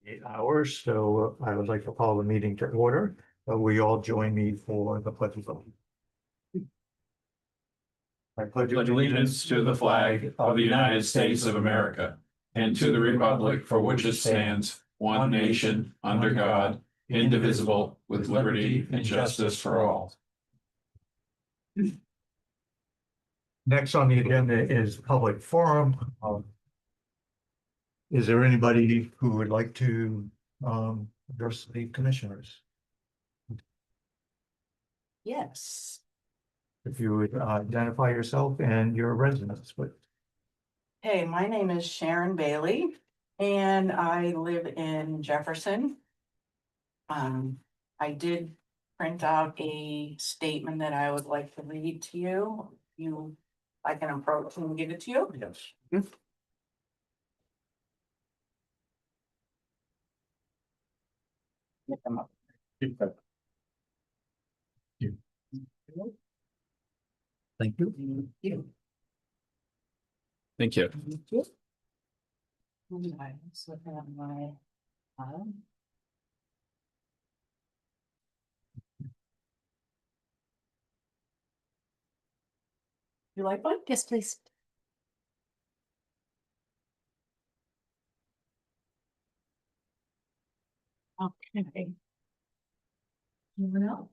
8 hours, so I would like to call the meeting to order. We all join me for the pledge of allegiance. I Pledge allegiance to the flag of the United States of America and to the republic for which it stands, one nation, under God, indivisible, with liberty and justice for all. Next on the agenda is public forum. Is there anybody who would like to address the commissioners? Yes. If you would identify yourself and your residence, but Hey, my name is Sharon Bailey and I live in Jefferson. I did print out a statement that I would like to read to you. I can approach and give it to you. yes. Get them up. Thank you. Thank you. And I also have my, you like one? Yes, please. Okay. Anyone else?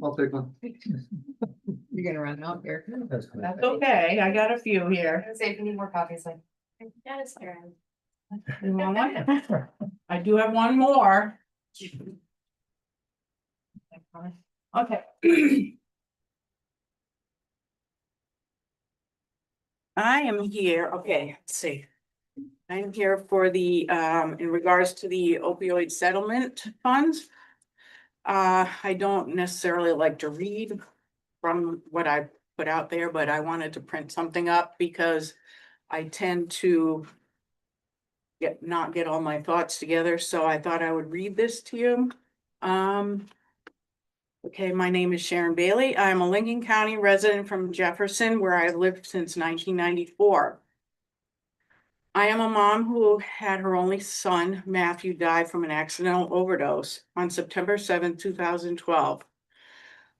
I'll take one. You're gonna run out here. That's okay, I got a few here. Say if you need more copies, like. Yes, Karen. You want one? I do have one more. Okay. I am here, okay, let's see. I am here for the, in regards to the opioid settlement funds. I don't necessarily like to read from what I put out there, but I wanted to print something up because I tend to not get all my thoughts together, so I thought I would read this to you. Okay, my name is Sharon Bailey. I'm a Lincoln County resident from Jefferson, where I've lived since 1994. I am a mom who had her only son, Matthew, die from an accidental overdose on September 7th, 2012.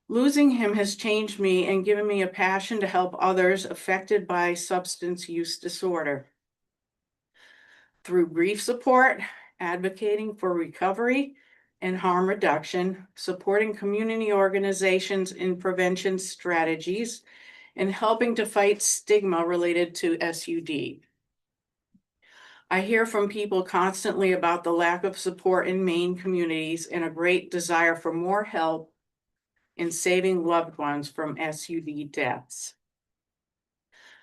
Losing him has changed me and given me a passion to help others affected by substance use disorder. Through grief support, advocating for recovery and harm reduction, supporting community organizations in prevention strategies, and helping to fight stigma related to SUD. I hear from people constantly about the lack of support in Maine communities and a great desire for more help in saving loved ones from SUD deaths.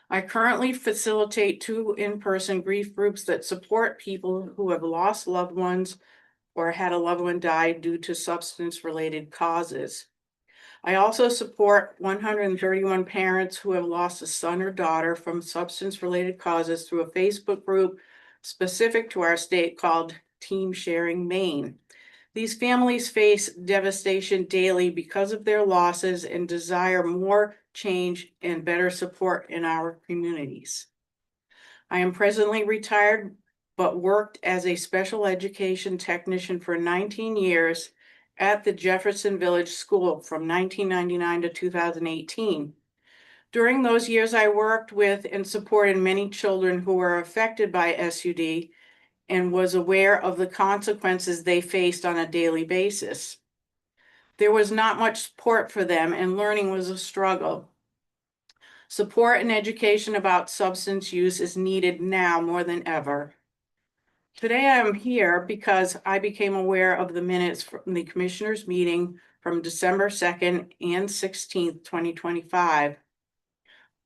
I currently facilitate 2 in-person grief groups that support people who have lost loved ones or had a loved one die due to substance-related causes. I also support 131 parents who have lost a son or daughter from substance-related causes through a Facebook group specific to our state called Team Sharing Maine. These families face devastation daily because of their losses and desire more change and better support in our communities. I am presently retired, but worked as a special education technician for 19 years at the Jefferson Village School from 1999 to 2018. During those years, I worked with and supported many children who were affected by SUD and was aware of the consequences they faced on a daily basis. There was not much support for them, and learning was a struggle. Support and education about substance use is needed now more than ever. Today I am here because I became aware of the minutes from the commissioners' meeting from December 2nd and 16th, 2025,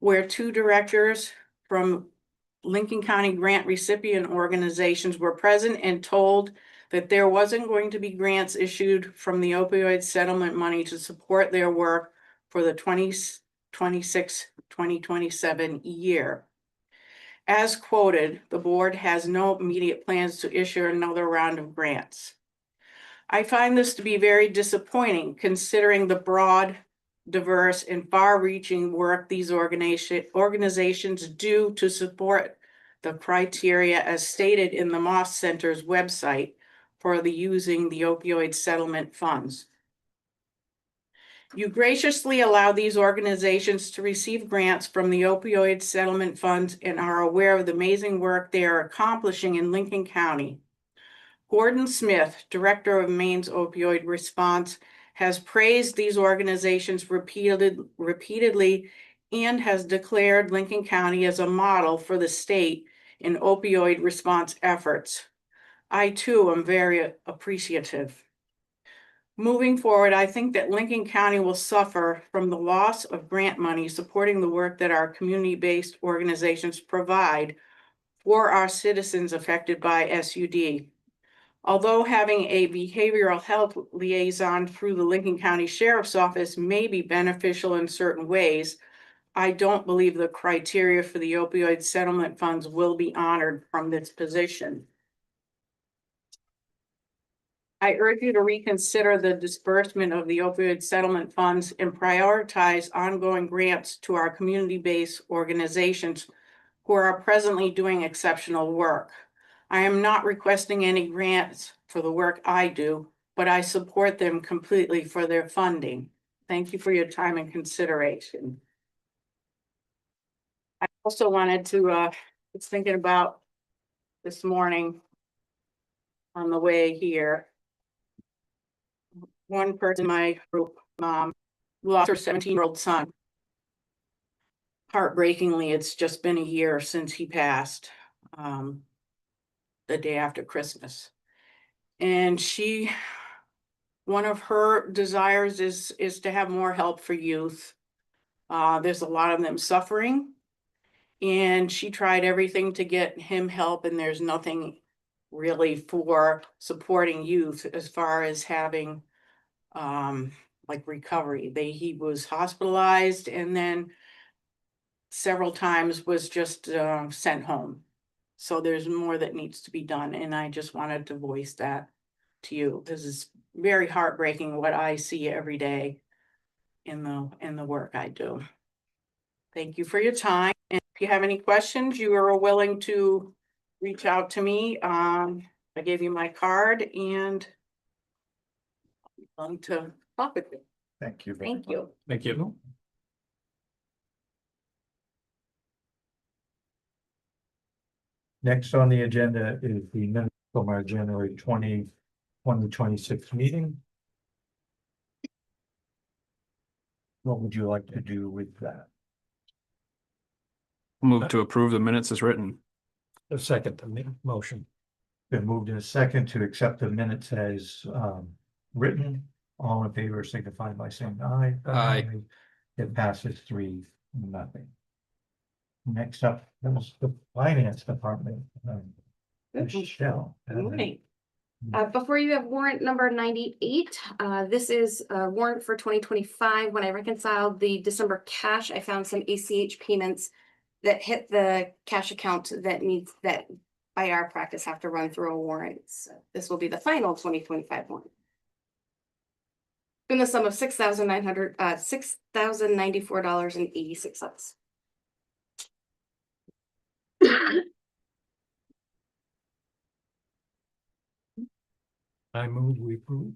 where 2 directors from Lincoln County grant recipient organizations were present and told that there wasn't going to be grants issued from the opioid settlement money to support their work for the 2026-2027 year. As quoted, the board has no immediate plans to issue another round of grants. I find this to be very disappointing considering the broad, diverse, and far-reaching work these organizations do to support the criteria as stated in the Moss Center's website for using the opioid settlement funds. You graciously allow these organizations to receive grants from the opioid settlement funds and are aware of the amazing work they are accomplishing in Lincoln County. Gordon Smith, Director of Maine's Opioid Response, has praised these organizations repeatedly and has declared Lincoln County as a model for the state in opioid response efforts. I too am very appreciative. Moving forward, I think that Lincoln County will suffer from the loss of grant money supporting the work that our community-based organizations provide for our citizens affected by SUD. Although having a behavioral health liaison through the Lincoln County Sheriff's Office may be beneficial in certain ways, I don't believe the criteria for the opioid settlement funds will be honored from this position. I urge you to reconsider the disbursement of the opioid settlement funds and prioritize ongoing grants to our community-based organizations who are presently doing exceptional work. I am not requesting any grants for the work I do, but I support them completely for their funding. Thank you for your time and consideration. I also wanted to, was thinking about this morning on the way here. One person in my group, lost her 17-year-old son. Heartbreakingly, it's just been a year since he passed, the day after Christmas. And one of her desires is to have more help for youth. There's a lot of them suffering. And she tried everything to get him help, and there's nothing really for supporting youth as far as having like recovery. He was hospitalized and then several times was just sent home. So there's more that needs to be done, and I just wanted to voice that to you. This is very heartbreaking what I see every day in the work I do. Thank you for your time, and if you have any questions, you are willing to reach out to me. I gave you my card, and I'm to talk with you. Thank you. Thank you. Thank you. Next on the agenda is the minutes from our January 2026 meeting. What would you like to do with that? Move to approve the minutes as written. A second, the motion. Been moved in a second to accept the minutes as written. All in favor signify by saying aye. Aye. It passes 3-0. Next up, was the finance department. Michelle. Morning. Before you have warrant number 98, this is a warrant for 2025. When I reconciled the December cash, I found some ACH payments that hit the cash account that by our practice have to run through a warrant. So this will be the final 2025 warrant. In the sum of $6,094.86. I move we approve.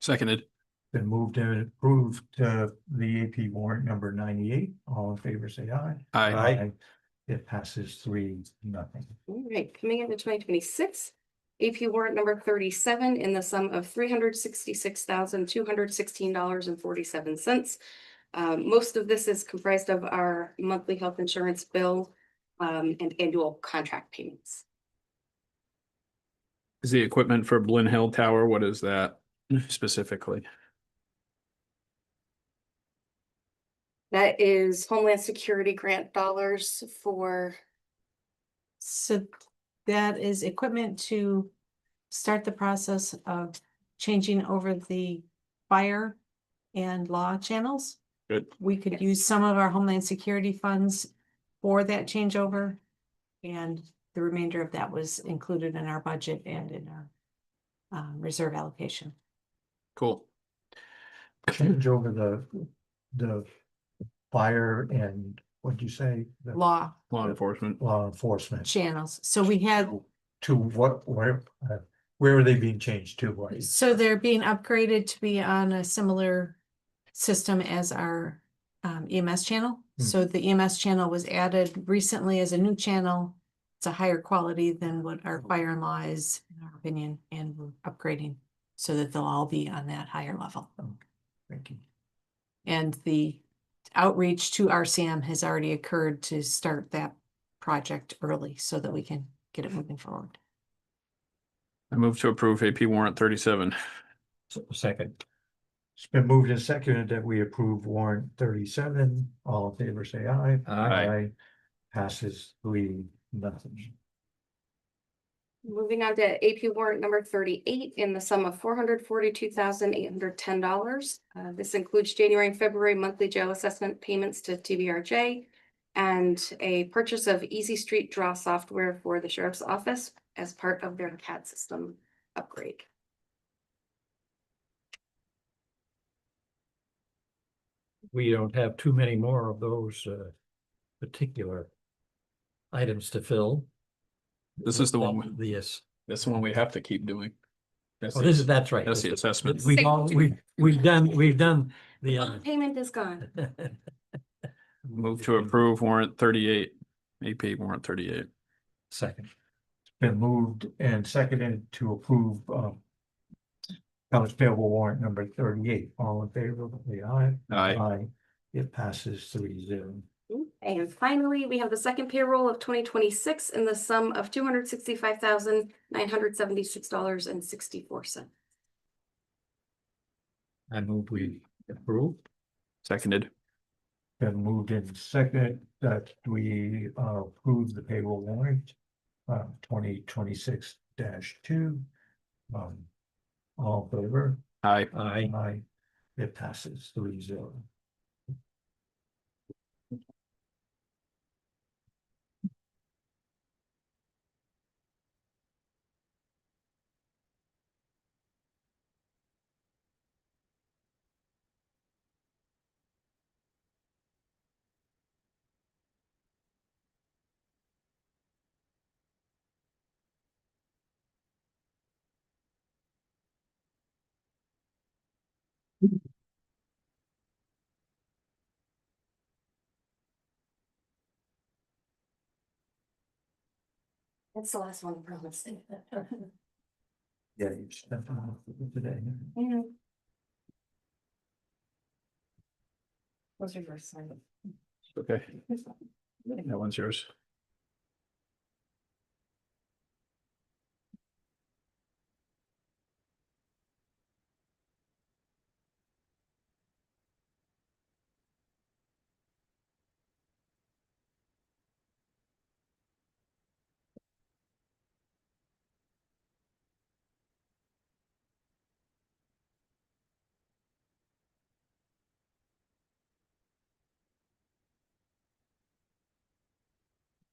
Seconded. Been moved and approved the AP warrant number 98. All in favor say aye. Aye. It passes 3-0. All right, coming into 2026, AP warrant number 37 in the sum of $366,216.47. Most of this is comprised of our monthly health insurance bill and annual contract payments. Is the equipment for Blinn Hill Tower, what is that specifically? That is Homeland Security grant dollars for. So that is equipment to start the process of changing over the fire and law channels. Good. We could Yes. use some of our Homeland Security funds for that changeover. And the remainder of that was included in our budget and in our reserve allocation. Cool. Change over the fire and what'd you say? The Law Law enforcement. law enforcement channels. So we had, to what, where, Where are they being changed to? What is- So they're being upgraded to be on a similar system as our EMS channel. Hmm. So the EMS channel was added recently as a new channel. It's a higher quality than what our fire and law is, in our opinion, and we're upgrading so that they'll all be on that higher level. Thank you. And the outreach to RCM has already occurred to start that project early so that we can get it moving forward. I move to approve AP warrant 37. Second. It's been moved and seconded that we approve warrant 37. All in favor, say aye. Aye. Passes 3-0. Moving on to AP warrant number 38 in the sum of $442,810. This includes January and February monthly jail assessment payments to TBRJ and a purchase of Easy Street Draw software for the sheriff's office as part of their CAD system upgrade. We don't have too many more of those particular items to fill. This is the one, Yes. this is the one we have to keep doing. Oh, that's right. That's the assessment. We've done the other. Payment is gone. Move to approve warrant 38, AP warrant 38. Second. It's been moved and seconded to approve accounts payable warrant number 38. All in favor, say aye. Aye. It passes 3-0. And finally, we have the second payroll of 2026 in the sum of $265,976.64. I move we approve. Seconded. Been moved and seconded that we approve the payroll warrant 2026-2. All in favor? Aye. Aye. Aye. It passes 3-0. That's the last one, I promise. Yeah, you spent enough today. What's your first sign? Okay. That one's yours.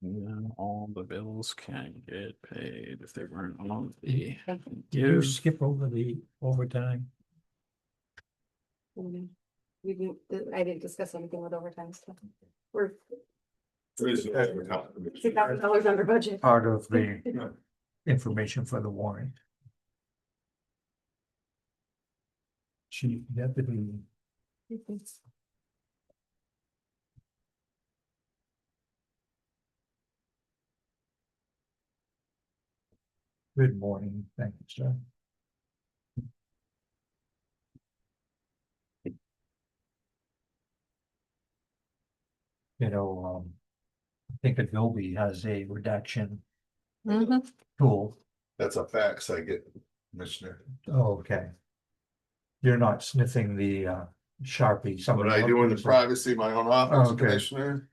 And then all the bills can get paid if they weren't on the. Did you skip over the overtime? We didn't, I didn't discuss anything with overtime stuff. We're $2,000 under budget. Part of the information for the warrant. Chief Deputy. Good morning, thank you, sir. You know, I think Adobe has a redaction tool. That's a fax I get, Commissioner. Oh, okay. You're not sniffing the Sharpie. What Somebody I do in the else- privacy of my own office, Okay. Commissioner.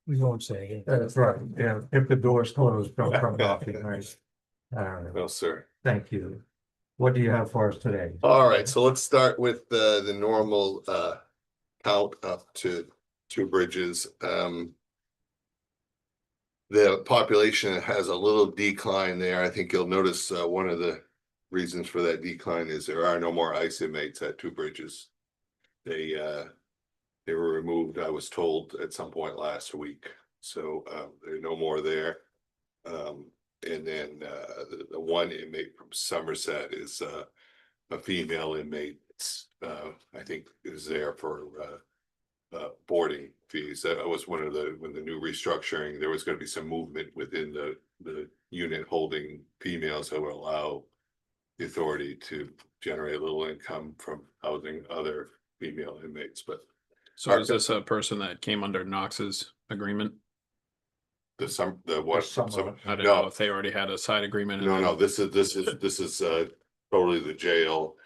We won't say it. That's right, yeah, if the door's closed, don't come knocking, right? All right, No, sir. thank you. What do you have for us today? All right, so let's start with the normal count up to Two Bridges. The population has a little decline there. I think you'll notice one of the reasons for that decline is there are no more ICE inmates at Two Bridges. They were removed, I was told, at some point last week, so there are no more there. And then the one inmate from Somerset is a female inmate. I think is there for boarding fees. That was one of when the new restructuring, there was gonna be some movement within the unit holding females that would allow the authority to generate a little income from housing other female inmates, but So is this a person that came under Knox's agreement? the what? Summer. I don't No. know if they already had a side agreement. and No, then- no, this is totally the jail,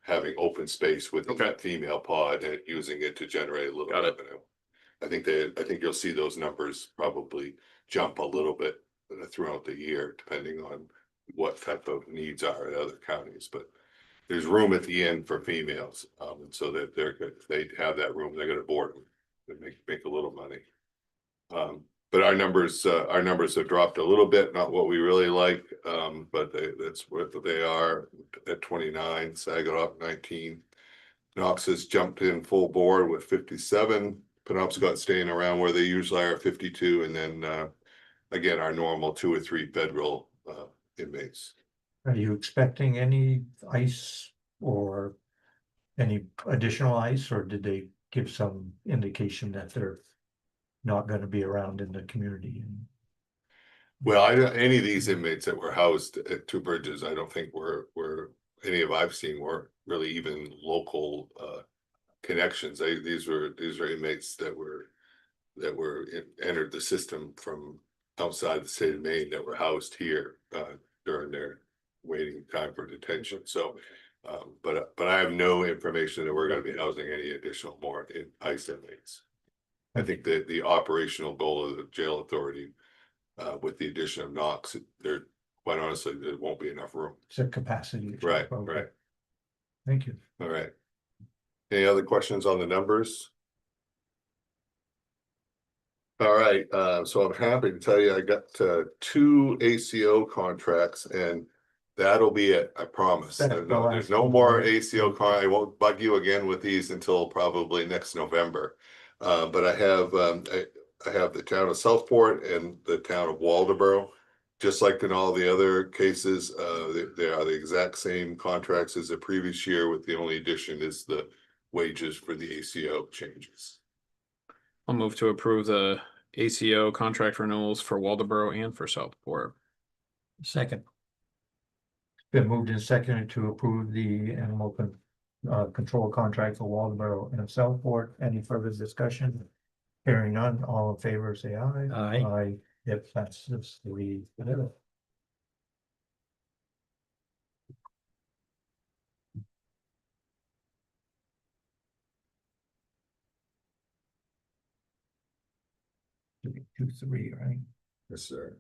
having open space with Okay. that female pod and using it to generate a little Got it. revenue. I think you'll see those numbers probably jump a little bit throughout the year, depending on what type of needs are in other counties, but there's room at the end for females, and so that they're good, if they have that room, they're gonna board them, and make a little money. But our numbers have dropped a little bit, not what we really like, but that's what they are at 29, Saginaw 19. Knox has jumped in full board with 57, Penobscot staying around where they usually are, 52, and then again, our normal 2 or 3 federal inmates. Are you expecting any ice or any additional ice, or did they give some indication that they're not gonna be around in the community? Well, any of these inmates that were housed at Two Bridges, I don't think were any of I've seen were really even local connections. These were inmates that entered the system from outside the state of Maine that were housed here during their waiting time for detention. So, but I have no information that we're going to be housing any additional more ICE inmates. I think that the operational goal of the jail authority, with the addition of Knox, quite honestly, there won't be enough room. It's a capacity. issue. Right, Okay. right. Thank you. All right. Any other questions on the numbers? All right, so I'm happy to tell you I got 2 ACO contracts and that'll be it, I promise. That's the last There's no one, more right? ACO I won't bug you again with these until probably next November. But I have the town of Southport and the town of Waldeboro. Just like in all the other cases, they are the exact same contracts as the previous year, with the only addition is the wages for the ACO changes. I'll move to approve the ACO contract renewals for Waldeboro and for Southport. Second. Been moved and seconded to approve the animal control contract for Waldeboro and Southport. Any further discussion? Hearing none, all in favor, say aye. Aye. Aye, yep, that's just the. Two, three, right? Yes, sir.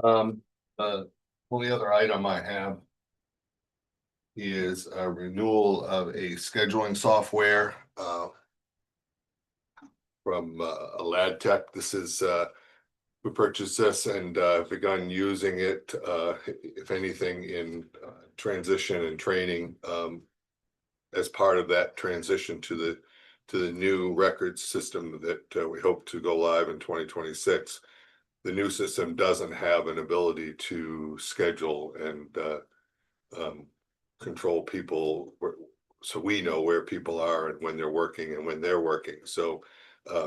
Only other item I have is a renewal of a scheduling software from Ladtech. This is we purchased this and begun using it, if anything, in transition and training as part of that transition to the new records system that we hope to go live in 2026. The new system doesn't have an ability to schedule and control people, so we know where people are and when they're working and when they're working. So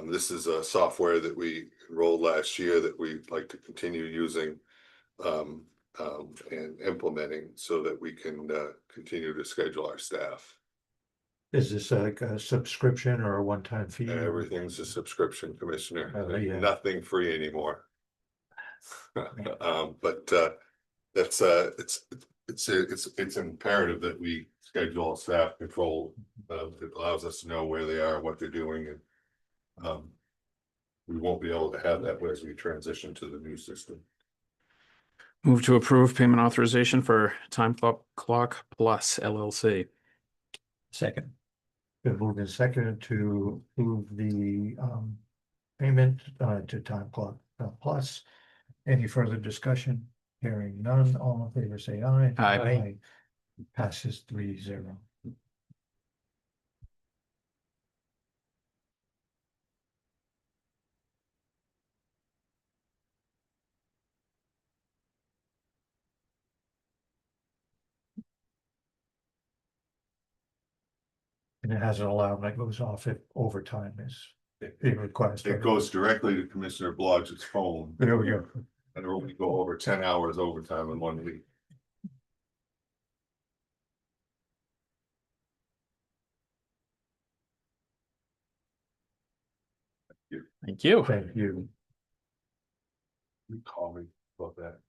This is a software that we enrolled last year that we'd like to continue using. And implementing so that we can continue to schedule our staff. Is this like a subscription or a one-time fee? Everything's a subscription, Commissioner. Yeah. Nothing free anymore. But that's it's imperative that we schedule staff control. It allows us to know where they are, what they're doing, and we won't be able to have that as we transition to the new system. Move to approve payment authorization for Time Clock Plus LLC. Second. Been moved and seconded to approve the payment to Time Clock Plus. Any further discussion? Hearing none, all in favor say aye. Aye. Passes 3-0. And it has an alarm that goes off if overtime is being requested. It goes directly to Commissioner Blodgett's phone. There we go. And it'll only go over 10 hours overtime in 1 week. Thank you. Thank you. You call me about that.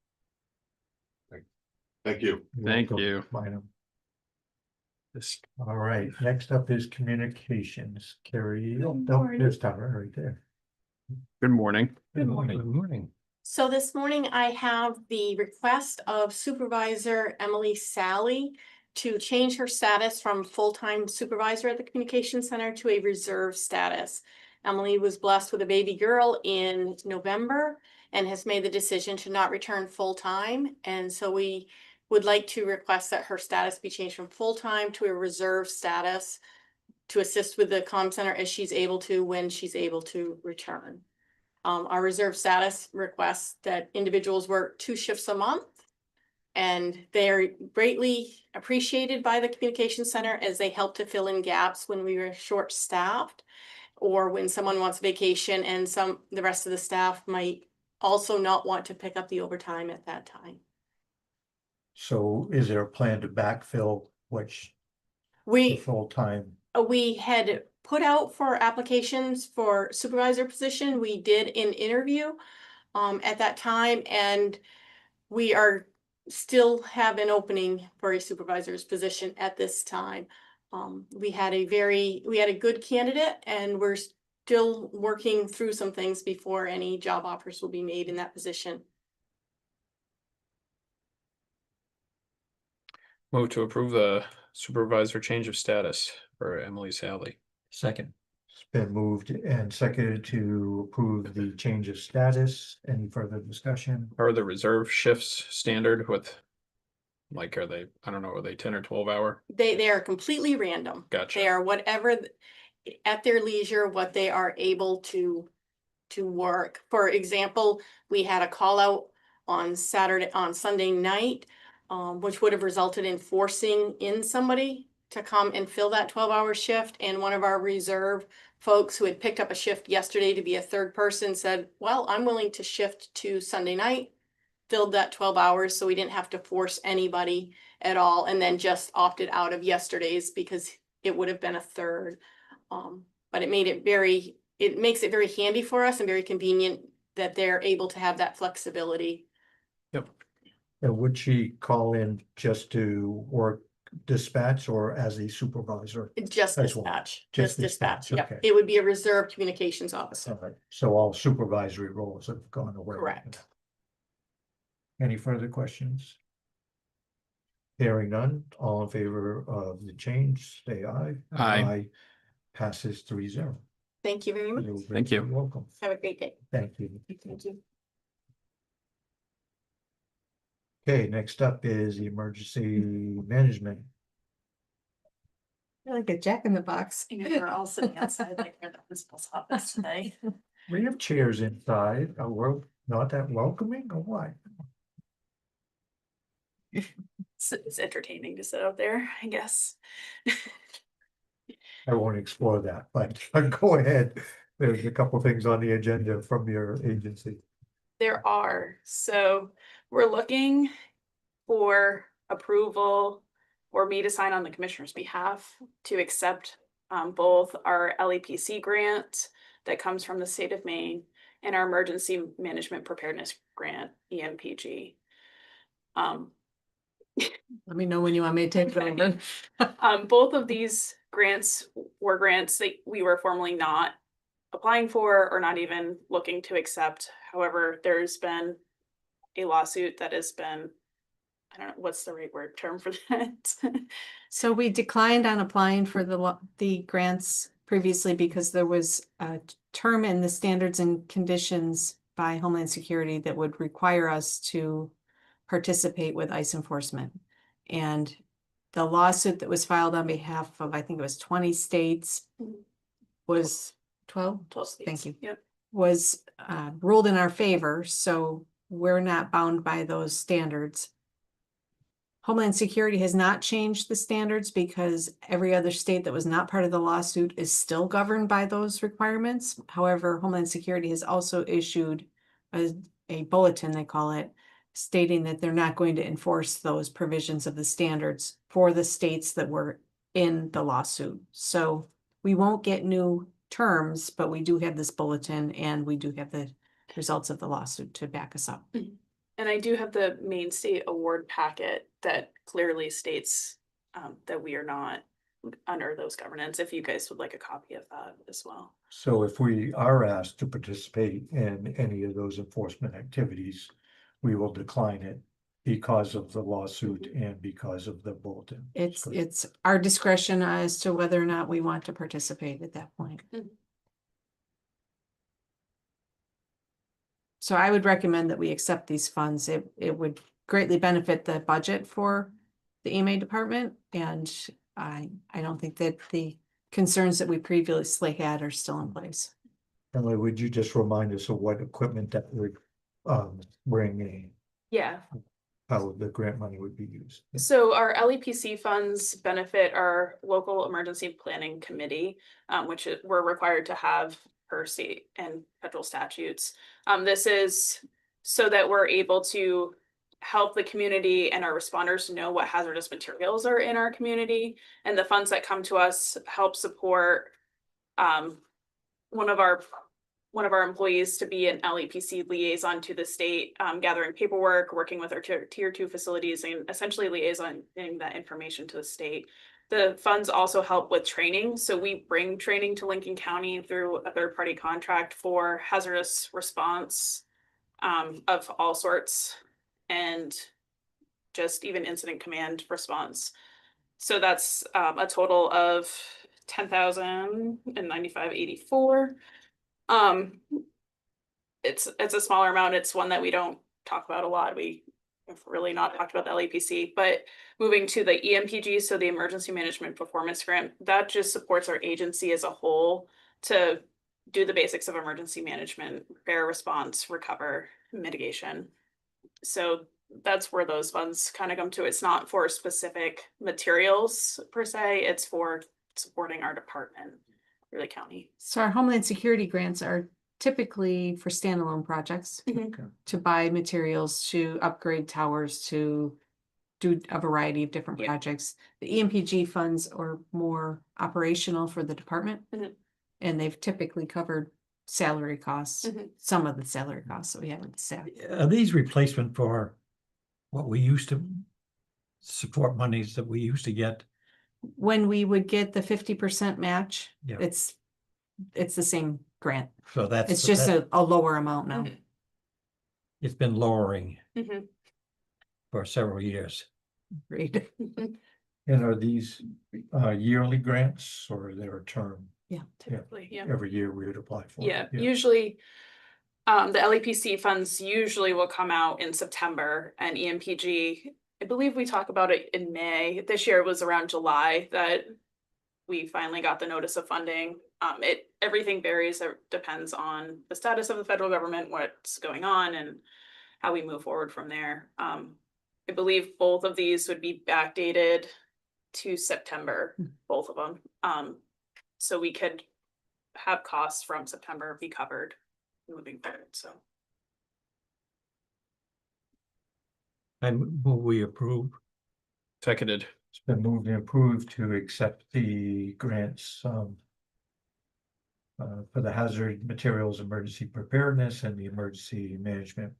Thank you. Thank Welcome, you. Mino. This All right, next up is communications. Carrie, oh, morning. there's Tara right there. Good morning. Good morning. Good morning. So this morning I have the request of Supervisor Emily Sally to change her status from full-time supervisor at the Communication Center to a reserve status. Emily was blessed with a baby girl in November and has made the decision to not return full-time. And so we would like to request that her status be changed from full-time to a reserve status to assist with the comm center as she's able to when she's able to return. Our reserve status requests that individuals work 2 shifts a month, and they are greatly appreciated by the communication center as they help to fill in gaps when we were short-staffed or when someone wants vacation and the rest of the staff might also not want to pick up the overtime at that time. So is there a plan to backfill which the We full-time? We had put out for applications for supervisor position. We did an interview at that time, and we are still have an opening for a supervisor's position at this time. We had a good candidate, and we're still working through some things before any job offers will be made in that position. Move to approve the supervisor change of status for Emily Sally. Second. It's been moved and seconded to approve the change of status. Any further discussion? Are the reserve shifts standard with, like, are they 10 or 12 hour? They are completely random. Gotcha. They are whatever at their leisure, what they are able to work. For example, we had a call out on Sunday night, which would have resulted in forcing in somebody to come and fill that 12-hour shift. And one of our reserve folks who had picked up a shift yesterday to be a third person said, well, I'm willing to shift to Sunday night, filled that 12 hours so we didn't have to force anybody at all, and then just opted out of yesterday's because it would have been a third. But it makes it very handy for us and very convenient that they're able to have that flexibility. Yep. And would she call in just to work dispatch or as a supervisor? Just As well. dispatch, Just just dispatch, dispatch, yeah. okay. It would be a reserve communications officer. All right, so all supervisory roles have gone away. Correct. Any further questions? Hearing none, all in favor of the change, say aye. Aye. Passes 3-0. Thank you very much. You're Thank you. Welcome. Have a great day. Thank you. Thank you. Okay, next up is the emergency management. You're like a jack in the box. We're all sitting outside like we're the principal's office today. We have chairs inside. Are we not that welcoming or what? It's entertaining to sit out there, I guess. I won't explore that, but go ahead. There's a couple things on the agenda from your agency. There are, so we're looking for approval for me to sign on the commissioner's behalf to accept both our LEPC grant that comes from the state of Maine and our Emergency Management Preparedness Grant, EMPG. Let me know when you want me to take it over. Both of these grants were grants that we were formerly not applying for or not even looking to accept. However, there's been a lawsuit that has been, I don't know, what's the right word term for that? So we declined on applying for the grants previously because there was a term in the standards and conditions by Homeland Security that would require us to participate with ICE enforcement. And the lawsuit that was filed on behalf of, I think it was 20 states, was 12? 12 states. Thank you. Yep. Was ruled in our favor, so we're not bound by those standards. Homeland Security has not changed the standards because every other state that was not part of the lawsuit is still governed by those requirements. However, Homeland Security has also issued a bulletin, they call it, stating that they're not going to enforce those provisions of the standards for the states that were in the lawsuit. So we won't get new terms, but we do have this bulletin and we do have the results of the lawsuit to back us up. And I do have the Maine State Award packet that clearly states that we are not under those governance, if you guys would like a copy of that as well. So if we are asked to participate in any of those enforcement activities, we will decline it because of the lawsuit and because of the bulletin. It's our discretion as to whether or not we want to participate at that point. Mhm. So I would recommend that we accept these funds. It would greatly benefit the budget for the EMA department. And I don't think that the concerns that we previously had are still in place. Emily, would you just remind us of what equipment that would bring in, Yeah. how the grant money would be used? So our LEPC funds benefit our local emergency planning committee, which we're required to have per state and federal statutes. This is so that we're able to help the community and our responders know what hazardous materials are in our community. And the funds that come to us help support one of our employees to be an LEPC liaison to the state, gathering paperwork, working with our tier 2 facilities, and essentially liaisoning that information to the state. The funds also help with training. So we bring training to Lincoln County through a third-party contract for hazardous response of all sorts, and just even incident command response. So that's a total of $10,095.84. It's a smaller amount. It's one that we don't talk about a lot. We have really not talked about the LEPC, but moving to the EMPG, so the Emergency Management Performance Grant, that just supports our agency as a whole to do the basics of emergency management, prepare, response, recover, mitigation. So that's where those funds kind of come to. It's not for specific materials per se, it's for supporting our department, Greeley County. So our Homeland Security grants are typically for standalone projects to buy materials, to upgrade towers, to do a variety of different projects. The EMPG funds are more operational for the department. And they've typically covered salary costs, some of the salary costs that we have with the staff. Are these replacement for what we used to support monies that we used to get? When we would get the 50% match, Yeah. it's the same grant. So that's. It's just a lower amount now. It's been lowering Mhm. for several years. Great. And are these yearly grants or are they a term? Yeah. Typically, yeah. Every year we would apply for? Yeah, it? usually, the LEPC funds usually will come out in September, and EMPG, I believe we talk about it in May. This year it was around July that we finally got the notice of funding. Everything varies, it depends on the status of the federal government, what's going on, and how we move forward from there. I believe both of these would be backdated to September, both of them. So we could have costs from September be covered moving forward, so. I move we approve. Seconded. It's been moved and approved to accept the grants, for the hazard materials emergency preparedness and the emergency management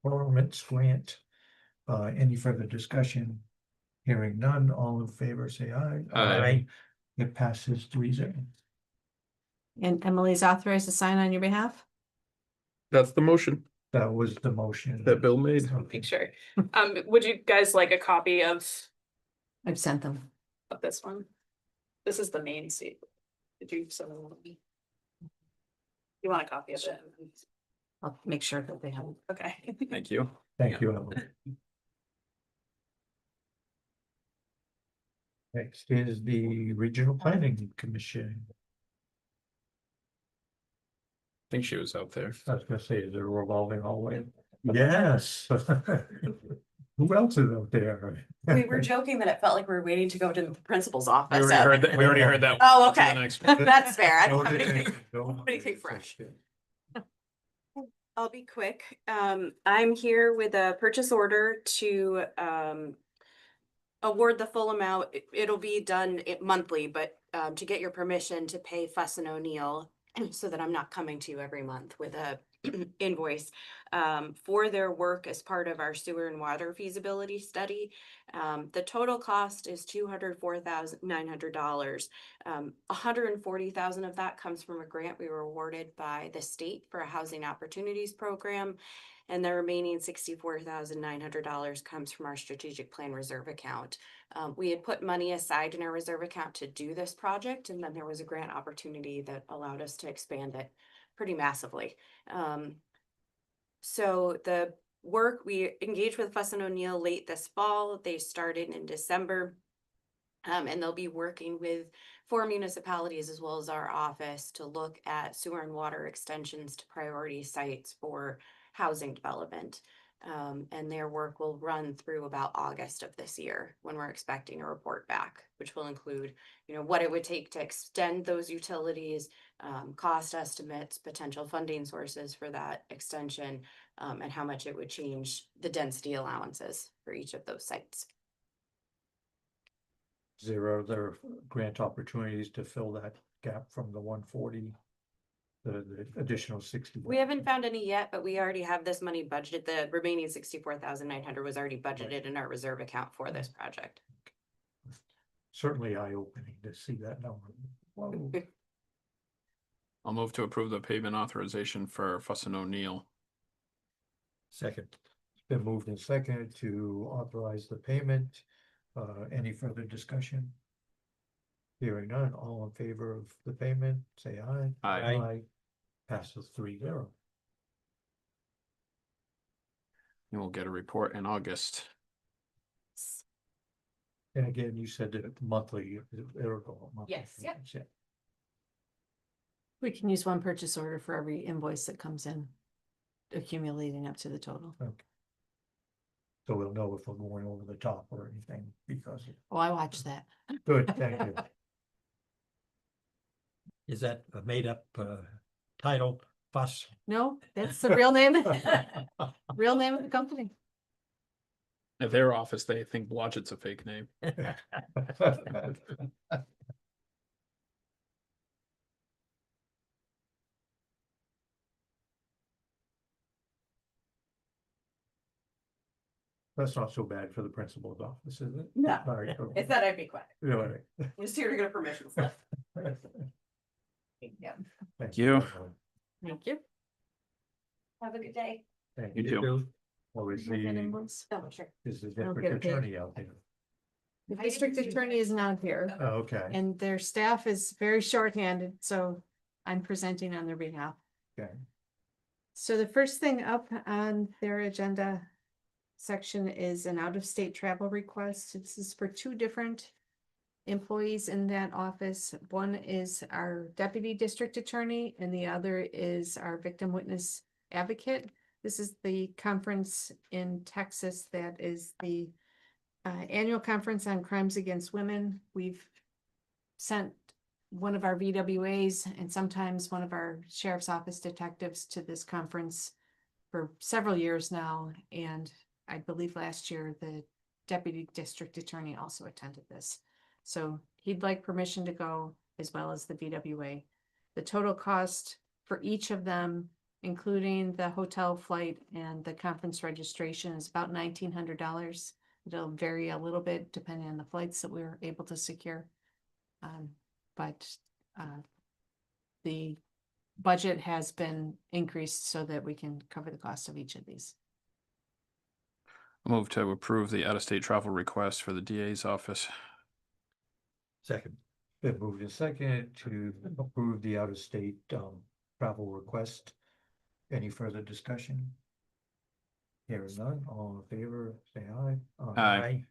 performance grant. Any further discussion? Hearing none, all in favor, say aye. Aye. It passes 3-0. And Emily's authorized to sign on your behalf? That's the motion That was the motion. that Bill made. Make sure. Would you guys like a copy of I've sent them. this one? This is the main seat. Did you send them to me? You want a copy of it? I'll make sure that they have. Okay. Thank you. Thank you, Emily. Next is the Regional Planning Commission. I think she was out there. I was gonna say, is it a revolving hallway? Yes. Who else is out there? We were joking that it felt like we were waiting to go to the principal's We office. already heard that. We already heard that. Oh, On to the okay. next one. That's fair. I don't Don't have anything. don't- anything fresh. I'll be quick. I'm here with a purchase order to award the full amount. It'll be done monthly, but to get your permission to pay Fuss and O'Neill so that I'm not coming to you every month with a invoice for their work as part of our sewer and water feasibility study. The total cost is $204,900. $140,000 of that comes from a grant we were awarded by the state for a housing opportunities program. And the remaining $64,900 comes from our strategic plan reserve account. We had put money aside in our reserve account to do this project, and then there was a grant opportunity that allowed us to expand it pretty massively. So the work, we engaged with Fuss and O'Neill late this fall. They started in December. And they'll be working with 4 municipalities as well as our office to look at sewer and water extensions to priority sites for housing development. And their work will run through about August of this year when we're expecting a report back, which will include, what it would take to extend those utilities, cost estimates, potential funding sources for that extension, and how much it would change the density allowances for each of those sites. Is there other grant opportunities to fill that gap from the 140? The additional 60? We haven't found any yet, but we already have this money budgeted. The remaining $64,900 was already budgeted in our reserve account for this project. Certainly eye-opening to see that number. Whoa. I'll move to approve the payment authorization for Fuss and O'Neill. Second. It's been moved and seconded to authorize the payment. Any further discussion? Hearing none, all in favor of the payment, say aye. Aye. Passes 3-0. And we'll get a report in August. And again, you said that monthly, it'll go monthly. Yes, yep. Yeah. We can use one purchase order for every invoice that comes in, accumulating up to the total. Okay. So we'll know if we're going over the top or anything because, Oh, I watched that. good, thank you. Is that a made up title, Fuss? No, that's the real name, real name of the company. At their office, they think Blodgett's a fake name. That's not so bad for the principal's office, is it? No, All right, okay. it's that I'd be quiet. Yeah, all right. I'm just here to get a permission slip. Thank you. Thank you. Have a good day. Thank You too. Or is You have that the, invoice? Oh, sure. is the I'll district get it. attorney out there? The district attorney is not here Oh, okay, and their staff is very shorthanded, so I'm presenting on their behalf. okay. So the first thing up on their agenda section is an out-of-state travel request. This is for 2 different employees in that office. One is our deputy district attorney and the other is our victim witness advocate. This is the conference in Texas that is the annual conference on crimes against women. We've sent one of our VWAs and sometimes one of our sheriff's office detectives to this conference for several years now, and I believe last year the deputy district attorney also attended this. So he'd like permission to go as well as the VWA. The total cost for each of them, including the hotel flight and the conference registration, is about $1,900. It'll vary a little bit depending on the flights that we were able to secure. But the budget has been increased so that we can cover the cost of each of these. Move to approve the out-of-state travel request for the DA's office. Second. Been moved in second to approve the out-of-state travel request. Any further discussion? Hearing none, all in favor, say aye. Aye.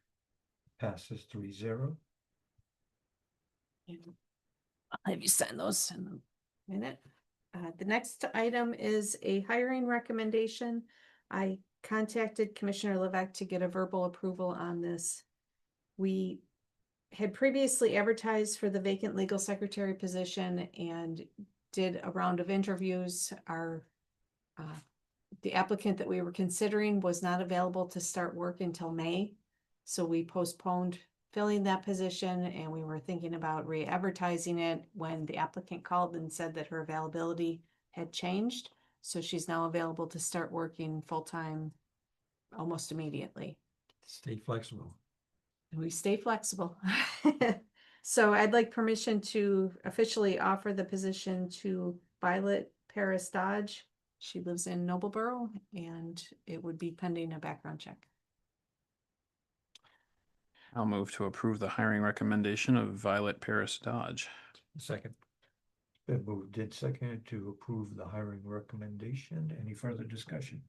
Passes 3-0. I'll have you sign those in a minute. The next item is a hiring recommendation. I contacted Commissioner Levesque to get a verbal approval on this. We had previously advertised for the vacant legal secretary position and did a round of interviews. The applicant that we were considering was not available to start work until May. So we postponed filling that position, and we were thinking about re-advertising it when the applicant called and said that her availability had changed. So she's now available to start working full-time almost immediately. Stay flexible. We stay flexible. So I'd like permission to officially offer the position to Violet Paris Dodge. She lives in Noblesboro, and it would be pending a background check. I'll move to approve the hiring recommendation of Violet Paris Dodge. Second. Been moved in second to approve the hiring recommendation. Any further discussion?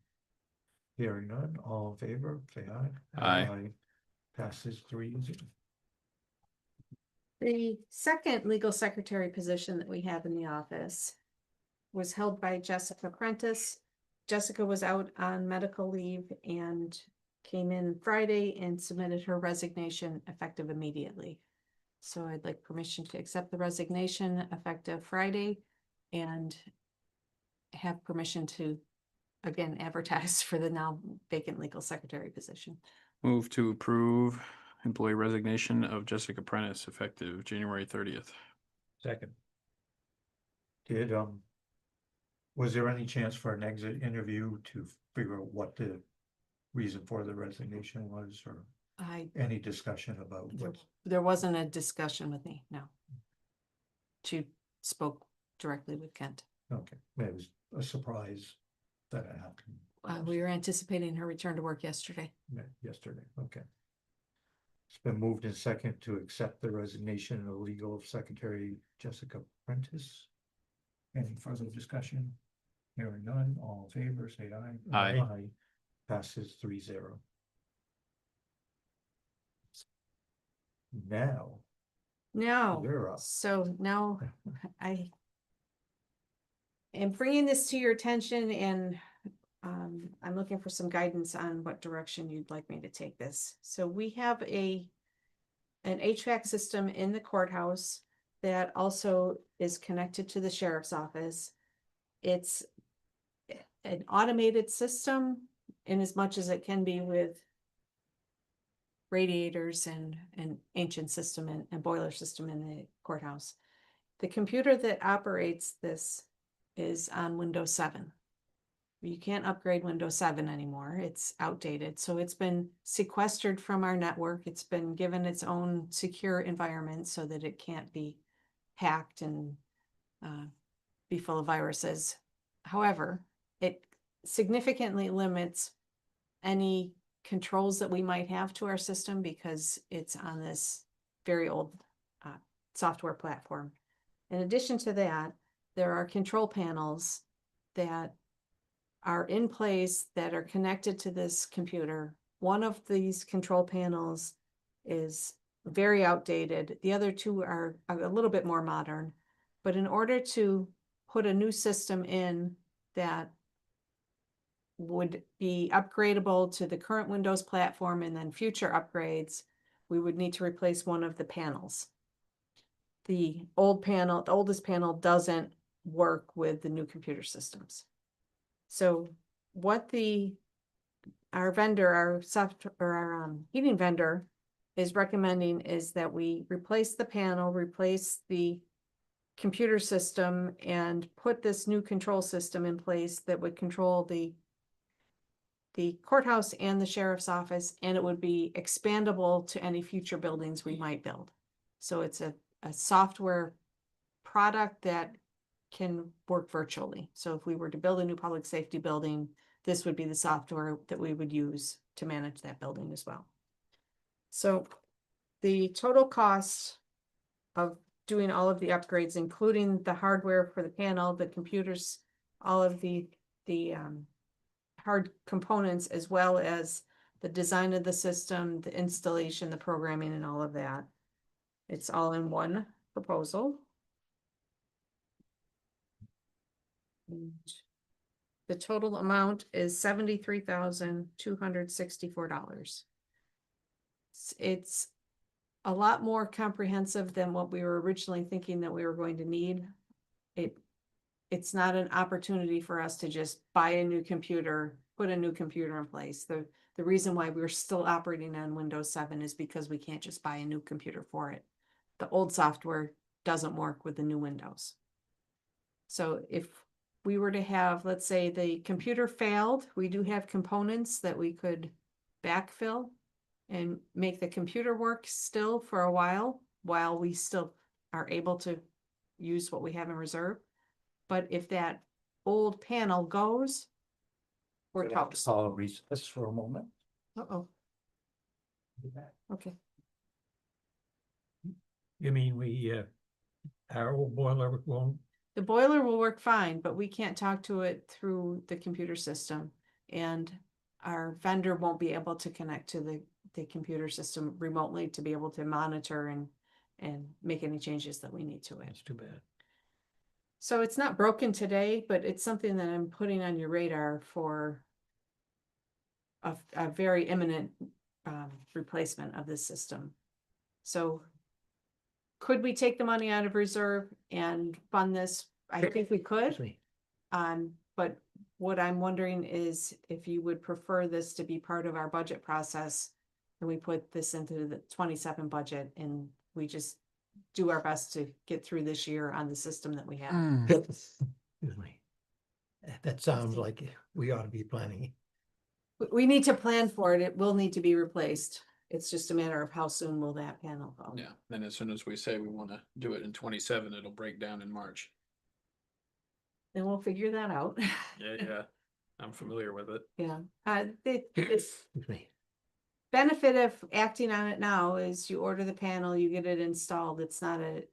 Hearing none, all in favor, say aye. Aye. Passes 3-0. The second legal secretary position that we have in the office was held by Jessica Prentice. Jessica was out on medical leave and came in Friday and submitted her resignation effective immediately. So I'd like permission to accept the resignation effective Friday and have permission to, again, advertise for the now vacant legal secretary position. Move to approve employee resignation of Jessica Prentice effective January 30th. Second. Was there any chance for an exit interview to figure out what the reason for the resignation was, or any discussion about what? There wasn't a discussion with me, no. She spoke directly with Kent. Okay, it was a surprise that it happened. We were anticipating her return to work yesterday. Yesterday, okay. It's been moved in second to accept the resignation of legal secretary Jessica Prentice. Any further discussion? Hearing none, all in favor, say aye. Aye. Passes 3-0. Now, No, you're up. so now I am bringing this to your attention, and I'm looking for some guidance on what direction you'd like me to take this. So we have an HVAC system in the courthouse that also is connected to the sheriff's office. It's an automated system in as much as it can be with radiators and an ancient system and boiler system in the courthouse. The computer that operates this is on Windows 7. You can't upgrade Windows 7 anymore. It's outdated. So it's been sequestered from our network. It's been given its own secure environment so that it can't be hacked and be full of viruses. However, it significantly limits any controls that we might have to our system because it's on this very old software platform. In addition to that, there are control panels that are in place that are connected to this computer. One of these control panels is very outdated. The other two are a little bit more modern. But in order to put a new system in that would be upgradable to the current Windows platform and then future upgrades, we would need to replace one of the panels. the oldest panel doesn't work with the new computer systems. So what our vendor, our heating vendor is recommending is that we replace the panel, replace the computer system, and put this new control system in place that would control the courthouse and the sheriff's office, and it would be expandable to any future buildings we might build. So it's a software product that can work virtually. So if we were to build a new public safety building, this would be the software that we would use to manage that building as well. So the total cost of doing all of the upgrades, including the hardware for the panel, the computers, all of the hard components, as well as the design of the system, the installation, the programming, and all of that. It's all in one proposal. And the total amount is $73,264. It's a lot more comprehensive than what we were originally thinking that we were going to need. It's not an opportunity for us to just buy a new computer, put a new computer in place. The reason why we're still operating on Windows 7 is because we can't just buy a new computer for it. The old software doesn't work with the new Windows. So if we were to have, let's say the computer failed, we do have components that we could backfill and make the computer work still for a while we still are able to use what we have in reserve. But if that old panel goes, we're toast. I'll recess for a moment. Uh-oh, okay. You mean our old boiler won't? The boiler will work fine, but we can't talk to it through the computer system. And our vendor won't be able to connect to the computer system remotely to be able to monitor and make any changes that we need to it. That's too bad. So it's not broken today, but it's something that I'm putting on your radar for a very imminent replacement of this system. So could we take the money out of reserve and fund this? I think we could. But what I'm wondering is if you would prefer this to be part of our budget process, and we put this into the 27 budget and we just do our best to get through this year on the system that we have. Excuse me. That sounds like we ought to be planning. We need to plan for it. It will need to be replaced. It's just a matter of how soon will that panel go. Yeah, then as soon as we say we wanna do it in 27, it'll break down in March. Then we'll figure that out. Yeah, I'm familiar with it. Yeah, the Excuse me. benefit of acting on it now is you order the panel, you get it installed. It's not an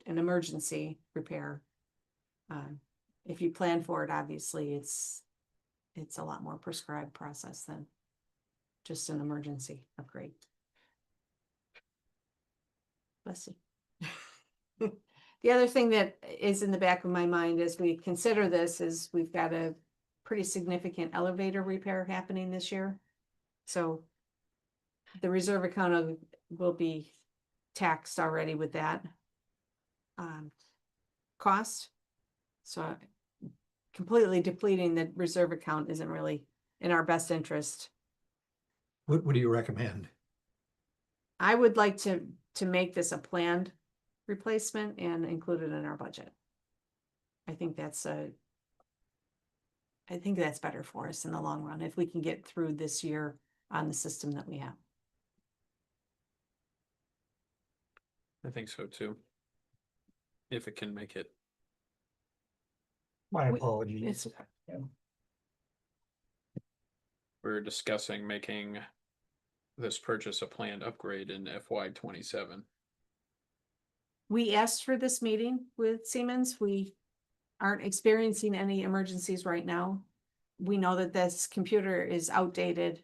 emergency repair. If you plan for it, obviously, it's a lot more prescribed process than just an emergency upgrade. Bless you. The other thing that is in the back of my mind as we consider this is we've got a pretty significant elevator repair happening this year. So the reserve account will be taxed already with that cost. So completely depleting the reserve account isn't really in our best interest. What do you recommend? I would like to make this a planned replacement and include it in our budget. I think that's better for us in the long run if we can get through this year on the system that we have. I think so too. If it can make it. My apologies. We're discussing making this purchase a planned upgrade in FY 27. We asked for this meeting with Siemens. We aren't experiencing any emergencies right now. We know that this computer is outdated.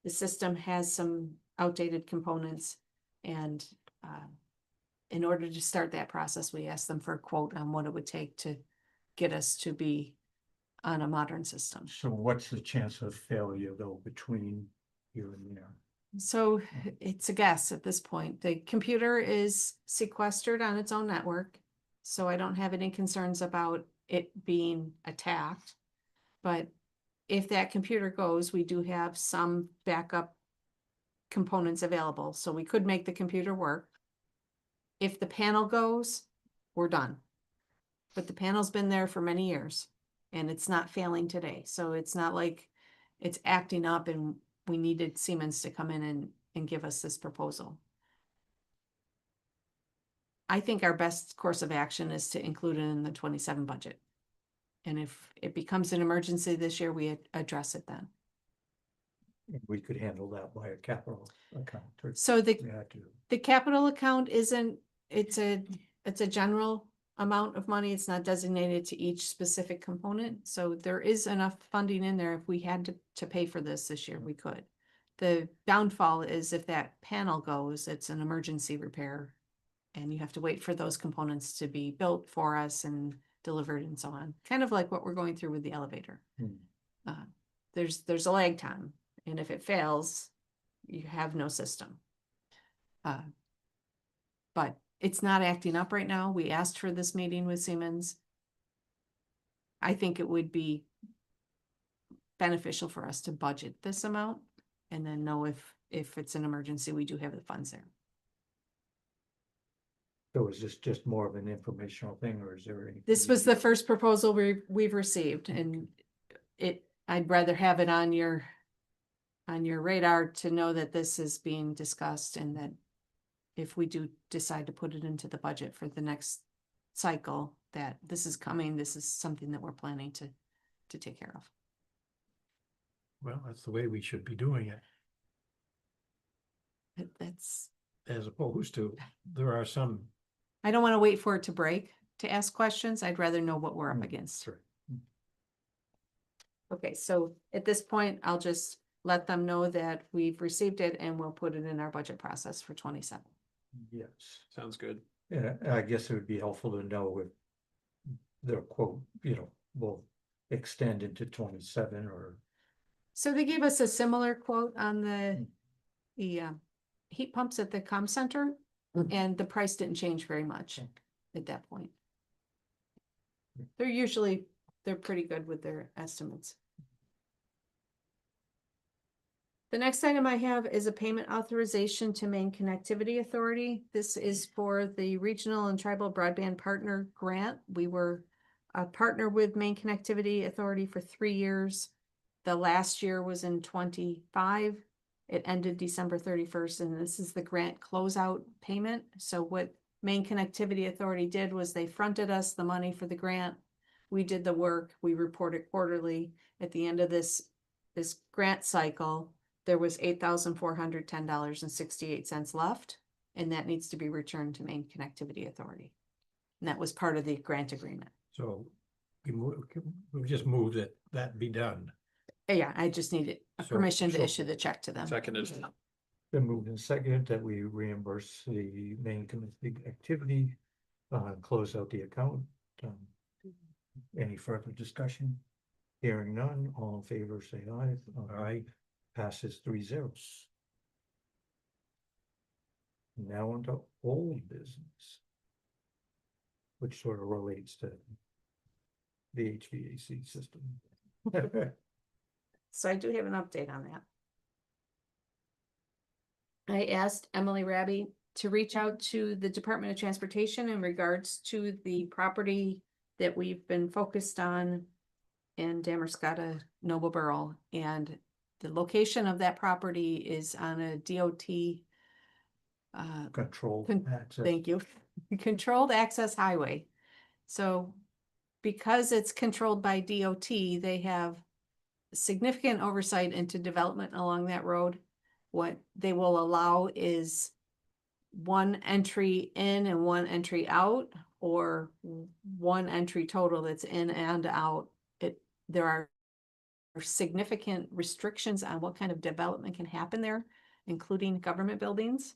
The system has some outdated components, and in order to start that process, we asked them for a quote on what it would take to get us to be on a modern system. So what's the chance of failure though between here and there? So it's a guess at this point. The computer is sequestered on its own network. So I don't have any concerns about it being attacked. But if that computer goes, we do have some backup components available, so we could make the computer work. If the panel goes, we're done. But the panel's been there for many years and it's not failing today. So it's not like it's acting up and we needed Siemens to come in and give us this proposal. I think our best course of action is to include it in the 27 budget. And if it becomes an emergency this year, we address it then. We could handle that by a capital account. or- So the we had to. The capital account isn't, it's a general amount of money. It's not designated to each specific component. So there is enough funding in there. If we had to pay for this year, we could. The downfall is if that panel goes, it's an emergency repair. And you have to wait for those components to be built for us and delivered and so on. Kind of like what we're going through with the elevator. Hmm. There's a lag time. And if it fails, you have no system. But it's not acting up right now. We asked for this meeting with Siemens. I think it would be beneficial for us to budget this amount and then know if it's an emergency, we do have the funds there. So is this just more of an informational thing or is there any? This was the first proposal we've received, and I'd rather have it on your radar to know that this is being discussed and that if we do decide to put it into the budget for the next cycle, that this is coming, this is something that we're planning to take care of. Well, that's the way we should be doing it, That's, as opposed to, there are some. I don't want to wait for it to break to ask questions. I'd rather know what we're up Hmm, against. sure. Okay, so at this point, I'll just let them know that we've received it and we'll put it in our budget process for 27. Yes. Sounds good. Yeah, I guess it would be helpful to know if their quote, will extend into 27 or. So they gave us a similar quote on the heat pumps at the comm center, and the price didn't change very much at that point. They're pretty good with their estimates. The next item I have is a payment authorization to Maine Connectivity Authority. This is for the Regional and Tribal Broadband Partner Grant. We were a partner with Maine Connectivity Authority for 3 years. The last year was in 25. It ended December 31st, and this is the grant closeout payment. So what Maine Connectivity Authority did was they fronted us the money for the grant. We did the work. We reported quarterly. At the end of this grant cycle, there was $8,410.68 left, and that needs to be returned to Maine Connectivity Authority. And that was part of the grant agreement. So we just moved that be done. Yeah, I just needed a So- permission to so- issue the check to them. Seconded. Been moved and seconded that we reimburse the main committee activity, close out the account. Any further discussion? Hearing none, all in favor, say aye. Aye. Passes 3-0. Now onto old business. Which sort of relates to the HVAC system. So I do have an update on that. I asked Emily Raby to reach out to the Department of Transportation in regards to the property that we've been focused on in Damascata, Noble Borough, and the location of that property is on a DOT Control access. thank you, controlled access highway. So because it's controlled by DOT, they have significant oversight into development along that road. What they will allow is one entry in and one entry out, or one entry total that's in and out. There are significant restrictions on what kind of development can happen there, including government buildings.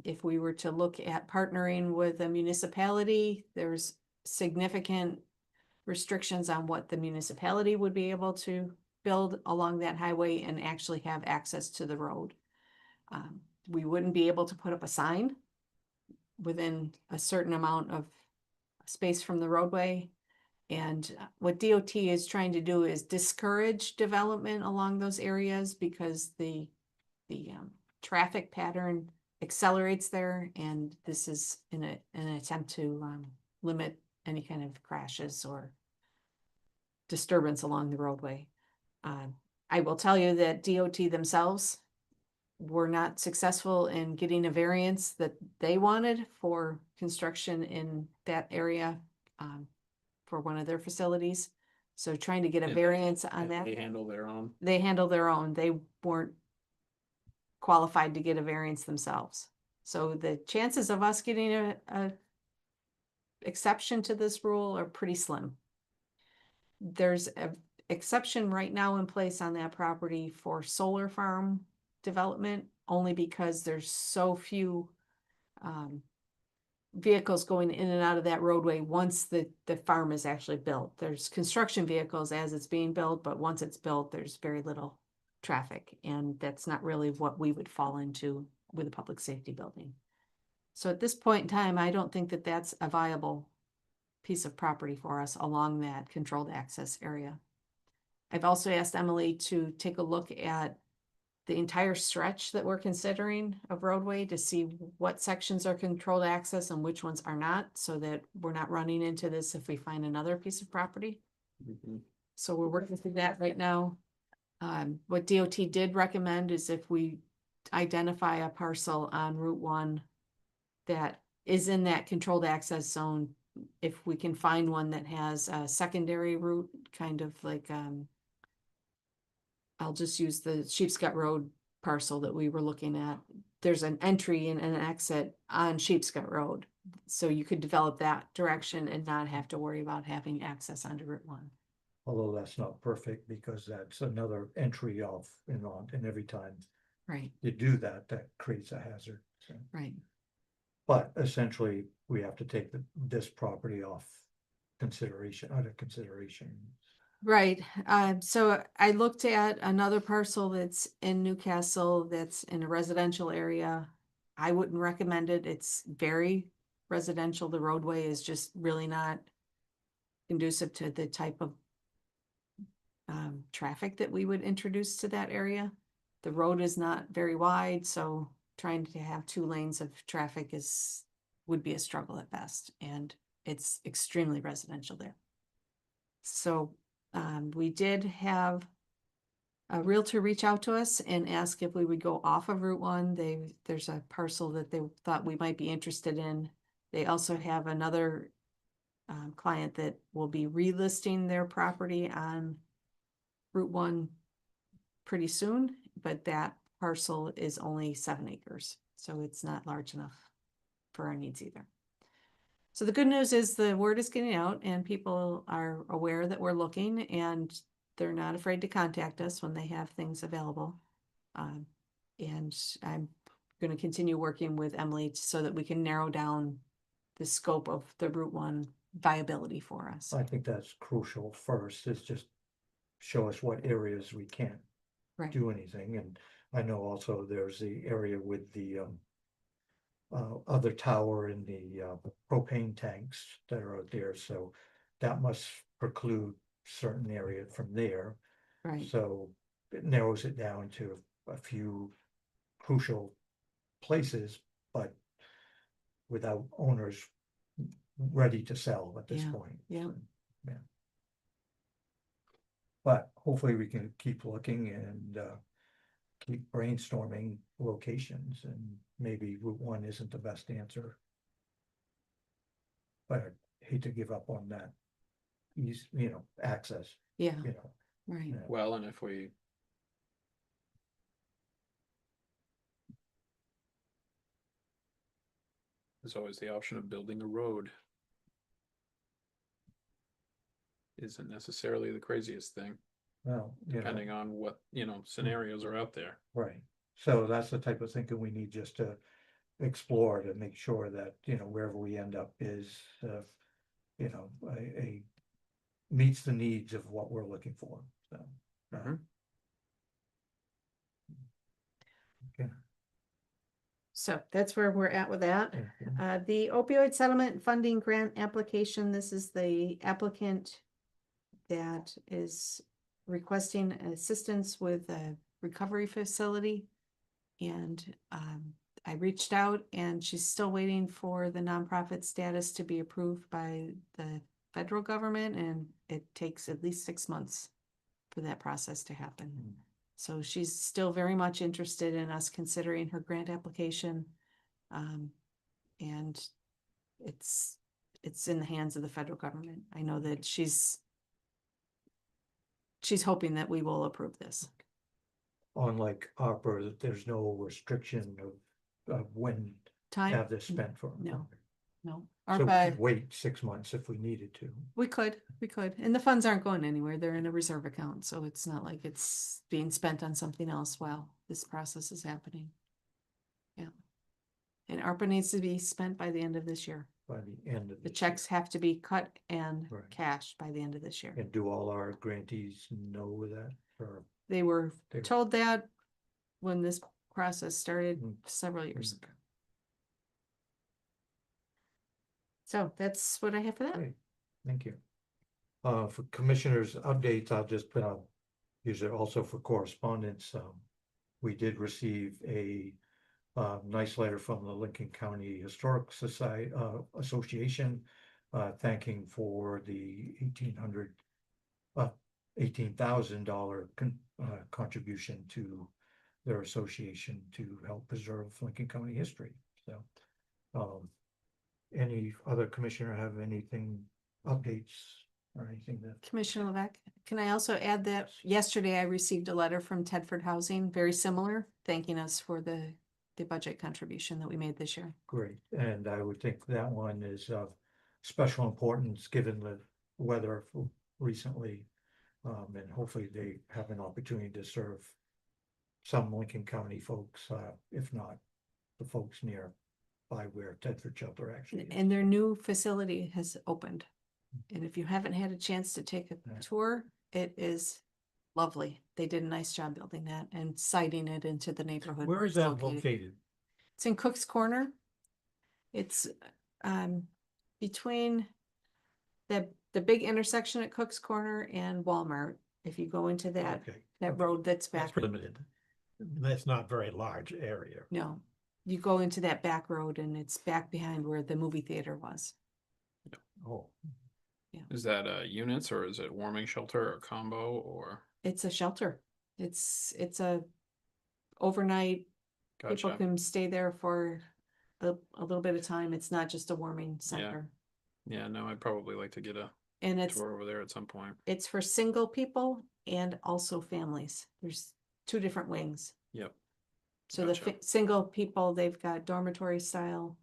If we were to look at partnering with a municipality, there's significant restrictions on what the municipality would be able to build along that highway and actually have access to the road. We wouldn't be able to put up a sign within a certain amount of space from the roadway. And what DOT is trying to do is discourage development along those areas because the traffic pattern accelerates there, and this is in an attempt to limit any kind of crashes or disturbance along the roadway. I will tell you that DOT themselves were not successful in getting a variance that they wanted for construction in that area for one of their facilities. So trying to get a And variance on that. They handle their own. They handle their own. They weren't qualified to get a variance themselves. So the chances of us getting a exception to this rule are pretty slim. There's a exception right now in place on that property for solar farm development, only because there's so few vehicles going in and out of that roadway once the farm is actually built. There's construction vehicles as it's being built, but once it's built, there's very little traffic, and that's not really what we would fall into with a public safety building. So at this point in time, I don't think that that's a viable piece of property for us along that controlled access area. I've also asked Emily to take a look at the entire stretch that we're considering of roadway to see what sections are controlled access and which ones are not, so that we're not running into this if we find another piece of property. So we're working through that right now. What DOT did recommend is if we identify a parcel on Route 1 that is in that controlled access zone, if we can find one that has a secondary route, kind of like, I'll just use the Sheepscot Road parcel that we were looking at. There's an entry and an exit on Sheepscot Road. So you could develop that direction and not have to worry about having access onto Route 1. Although that's not perfect because that's another entry off and on, and every time Right, you do that, that creates a hazard. So, right. but essentially, we have to take this property off consideration, under consideration. Right, so I looked at another parcel that's in Newcastle, that's in a residential area. I wouldn't recommend it, it's very residential, the roadway is just really not conducive to the type of traffic that we would introduce to that area. The road is not very wide, so trying to have 2 lanes of traffic would be a struggle at best, and it's extremely residential there. So we did have a realtor reach out to us and ask if we would go off of Route 1. There's a parcel that they thought we might be interested in. They also have another client that will be relisting their property on Route 1 pretty soon, but that parcel is only 7 acres, so it's not large enough for our needs either. So the good news is the word is getting out and people are aware that we're looking, and they're not afraid to contact us when they have things available. And I'm going to continue working with Emily so that we can narrow down the scope of the Route 1 viability for us. I think that's crucial first, is just show us what areas we can't Right. do anything. And I know also there's the area with the other tower and the propane tanks that are out there, so that must preclude certain area from there. Right. So it narrows it down to a few crucial places, but without owners ready to sell at this Yeah, point. yeah. So, yeah. But hopefully we can keep looking and keep brainstorming locations, and maybe Route 1 isn't the best answer. But I hate to give up on that access, Yeah, right. yeah. Well, and if we. There's always the option of building a road. Isn't necessarily the craziest thing, Well, depending on what, scenarios are out there. right. So that's the type of thinking we need just to explore, to make sure that, wherever we end up is, a meets the needs of what we're looking for, so. Mhm. Okay. So that's where we're at with that. Mhm. The opioid settlement funding grant application, this is the applicant that is requesting assistance with a recovery facility. And I reached out and she's still waiting for the nonprofit status to be approved by the federal government, and it takes at least 6 months for that process to happen. So she's still very much interested in us considering her grant application. And it's in the hands of the federal government. I know that she's hoping that we will approve this. Unlike ARPA, there's no restriction of when to Time? have this spent for. No. No. So we ARPA, could wait 6 months if we needed to. we could, and the funds aren't going anywhere. They're in a reserve account, so it's not like it's being spent on something else while this process is happening. Yeah. And ARPA needs to be spent by the end of this year. By the end of The this checks have to be cut and Right. cashed by the end of this year. year. And do all our grantees know that, or? They were They- told that when this process started Mm. several years Mm. ago. So that's what I have for that. Great, thank you. For commissioners' updates, I'll just use it also for correspondence. We did receive a nice letter from the Lincoln County Historic Society Association, thanking for the $18,000 contribution to their association to help preserve Lincoln County history. So, any other commissioner have anything, updates or anything that? Commissioner Levesque, can I also add that yesterday I received a letter from Tedford Housing, very similar, thanking us for the budget contribution that we made this year. Great, and I would think that one is of special importance, given the weather recently. And hopefully they have an opportunity to serve some Lincoln County folks, if not the folks near by where Tedford Shelter actually is. And their new facility has opened. And if you haven't had a chance to take a Yeah. tour, it is lovely. They did a nice job building that and siting it into the neighborhood. Where is it's that located? It's in Cook's Corner. It's between the big intersection at Cook's Corner and Walmart. If you go into that Okay, road that's back, that's limited. That's not very large area. no, you go into that back road and it's back behind where the movie theater was. Oh, Is that units or is it warming shelter or combo or? It's a shelter. It's a overnight. People Gotcha. can stay there for a little bit of time. It's not just a warming center. Yeah, no, I'd probably like to get a And it's tour over there at some point. for single people and also families. There's 2 different wings. Yep. So Gotcha. single people, they've got dormitory style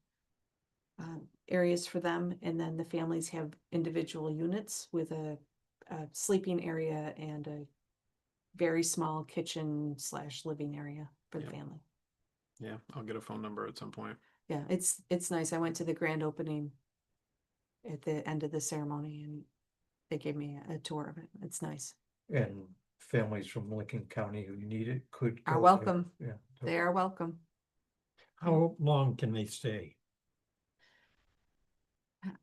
areas for them, and then the families have individual units with a sleeping area and a very small kitchen / living area for the Yep. family. Yeah, I'll get a phone number at some point. Yeah, it's nice. I went to the grand opening at the end of the ceremony and they gave me a tour of it. It's nice. and families from Lincoln County who need it could. Are go there. welcome. Yeah. They are welcome. How long can they stay?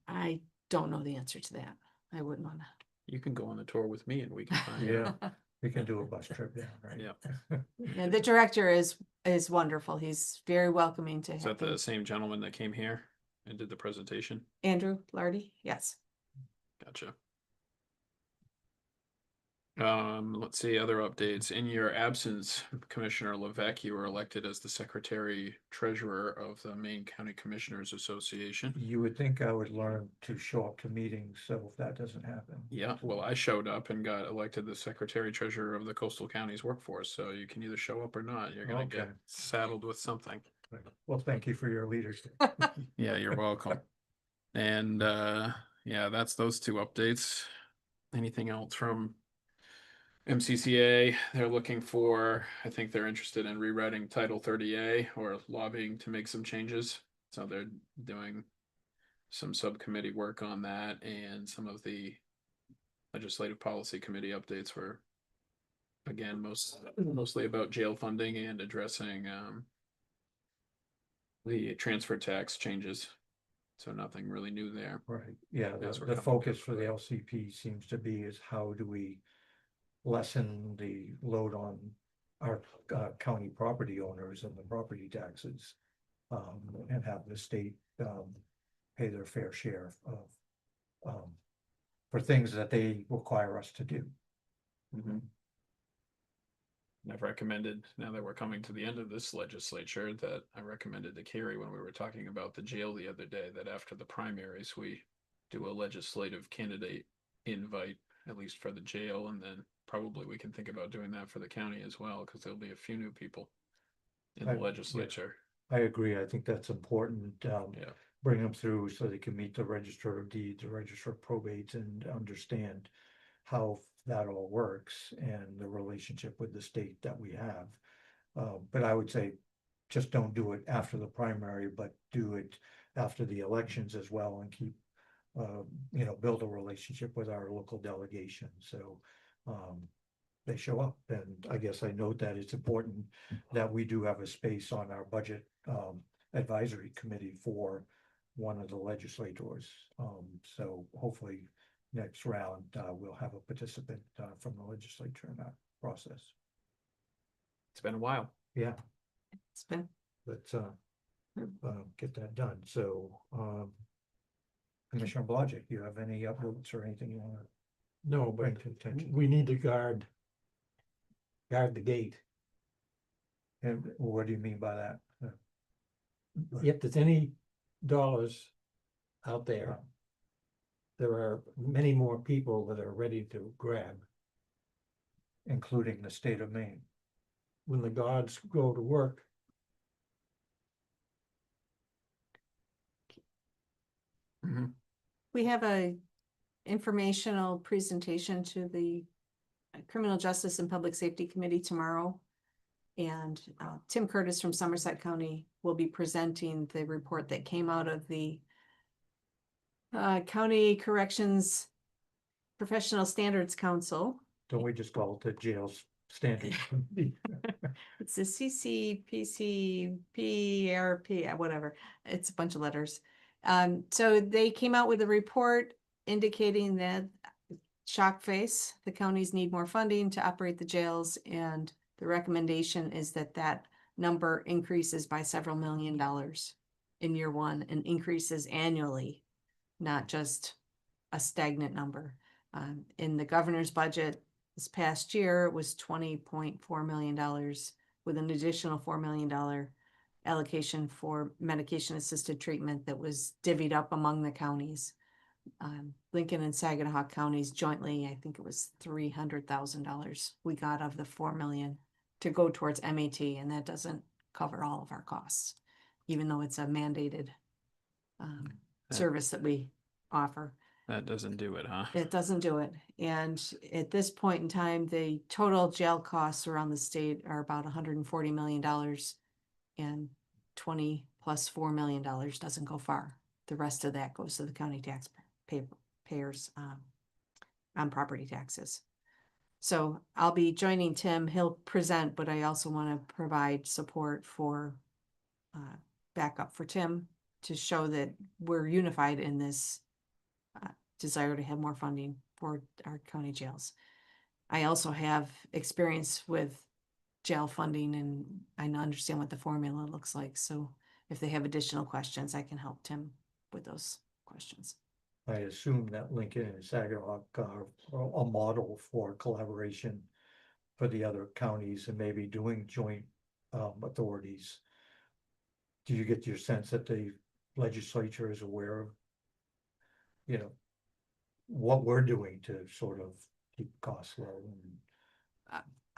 I don't know the answer to that. I wouldn't wanna. You can go on the tour with me and we can find out. Yeah, we can do a bus trip down, right? Yeah. Yeah, the director is wonderful. He's very welcoming to Is that have the same gentleman that came here and did the presentation? Andrew Lardy, yes. Gotcha. Let's see, other updates. In your absence, Commissioner Levesque, you were elected as the Secretary Treasurer of the Maine County Commissioners Association. You would think I would learn to show up to meetings, so if that doesn't happen. Yeah, well, I showed up and got elected the Secretary Treasurer of the Coastal Counties Workforce, so you can either show up or not. You're gonna get Okay. saddled with something. Well, thank you for your leadership. Yeah, you're welcome. And yeah, that's those 2 updates. Anything else from MCCA? They're looking for, I think they're interested in rewriting Title 30A or lobbying to make some changes. So they're doing some subcommittee work on that, and some of the legislative policy committee updates were again mostly about jail funding and addressing the transfer tax changes. So nothing really new there. Right, yeah, As we're the coming focus to- for the LCP seems to be is how do we lessen the load on our county property owners and the property taxes. And have the state pay their fair share of for things that they require us to do. I've recommended, now that we're coming to the end of this legislature, that I recommended to Carrie when we were talking about the jail the other day, that after the primaries, we do a legislative candidate invite, at least for the jail, and then probably we can think about doing that for the county as well, because there'll be a few new people in the Yeah. legislature. I agree, I think that's important, Yeah. bring them through so they can meet the register of deeds, the register of probates, and understand how that all works and the relationship with the state that we have. But I would say, just don't do it after the primary, but do it after the elections as well and keep, build a relationship with our local delegation, so, they show up. And I guess I note that it's important that we do have a space on our budget, advisory committee for one of the legislators. So hopefully next round, we'll have a participant, from the legislature in that process. It's been a while. Yeah, It's been, let's, get that done. So, Commissioner Blodgett, you have any upvotes or anything you wanna No, bring but to attention? we need to guard the gate. And what do you mean by that? If there's any dollars out there, there are many more people that are ready to grab. Including the state of Maine. When the gods go to work, we have a informational presentation to the Criminal Justice and Public Safety Committee tomorrow. And Tim Curtis from Somerset County will be presenting the report that came out of the County Corrections Professional Standards Council. Don't we just call it the jail's standard? It's the CCPC, PRP, whatever. It's a bunch of letters. So they came out with a report indicating that shock face, the counties need more funding to operate the jails, and the recommendation is that that number increases by several $1,000,000 in year one and increases annually, not just a stagnant number. In the governor's budget this past year, it was $20.4 million with an additional $4 million allocation for medication assisted treatment that was divvied up among the counties. Lincoln and Saginaw counties jointly, I think it was $300,000 we got of the 4 million to go towards MAT, and that doesn't cover all of our costs, even though it's a mandated service that we offer. That doesn't do it, huh? It doesn't do it. And at this point in time, the total jail costs around the state are about $140 million, and 20 plus $4 million doesn't go far. The rest of that goes to the county taxpayers on property taxes. So I'll be joining Tim. He'll present, but I also want to provide support for backup for Tim to show that we're unified in this desire to have more funding for our county jails. I also have experience with jail funding, and I understand what the formula looks like. So if they have additional questions, I can help Tim with those questions. I assume that Lincoln and Saginaw are a model for collaboration for the other counties and maybe doing joint authorities. Do you get your sense that the legislature is aware of, what we're doing to sort of keep costs low?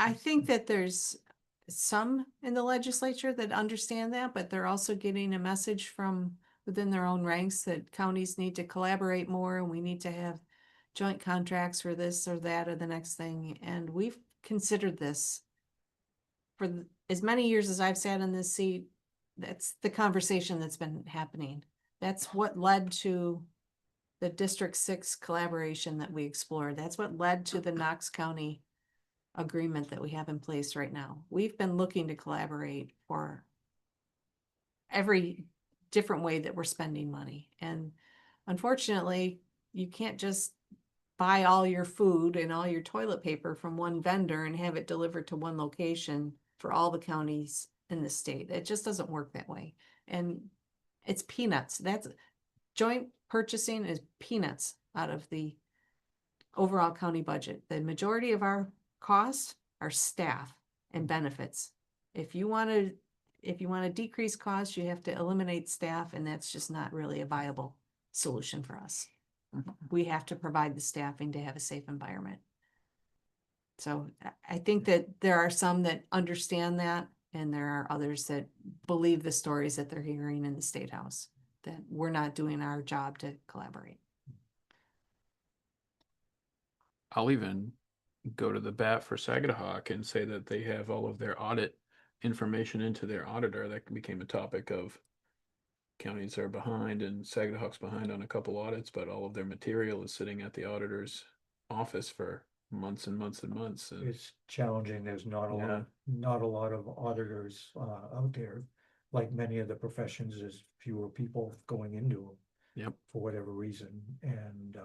I think that there's some in the legislature that understand that, but they're also getting a message from within their own ranks that counties need to collaborate more, and we need to have joint contracts for this or that or the next thing. And we've considered this for as many years as I've sat in this seat. That's the conversation that's been happening. That's what led to the District 6 collaboration that we explored. That's what led to the Knox County agreement that we have in place right now. We've been looking to collaborate for every different way that we're spending money. And unfortunately, you can't just buy all your food and all your toilet paper from one vendor and have it delivered to one location for all the counties in the state. It just doesn't work that way. And it's peanuts. That's joint purchasing is peanuts out of the overall county budget. The majority of our costs are staff and benefits. If you want to decrease costs, you have to eliminate staff, and that's just not really a viable solution for us. We have to provide the staffing to have a safe environment. So I think that there are some that understand that, and there are others that believe the stories that they're hearing in the State House, that we're not doing our job to collaborate. I'll even go to the bat for Sagadahoc and say that they have all of their audit information into their auditor. That became a topic of counties are behind and Sagadahoc's behind on a couple audits, but all of their material is sitting at the auditor's office for months and months and months. And It's challenging. There's not a Yeah. lot, not a lot of auditors out there. Like many of the professions, there's fewer people going into them. Yep. For whatever reason, and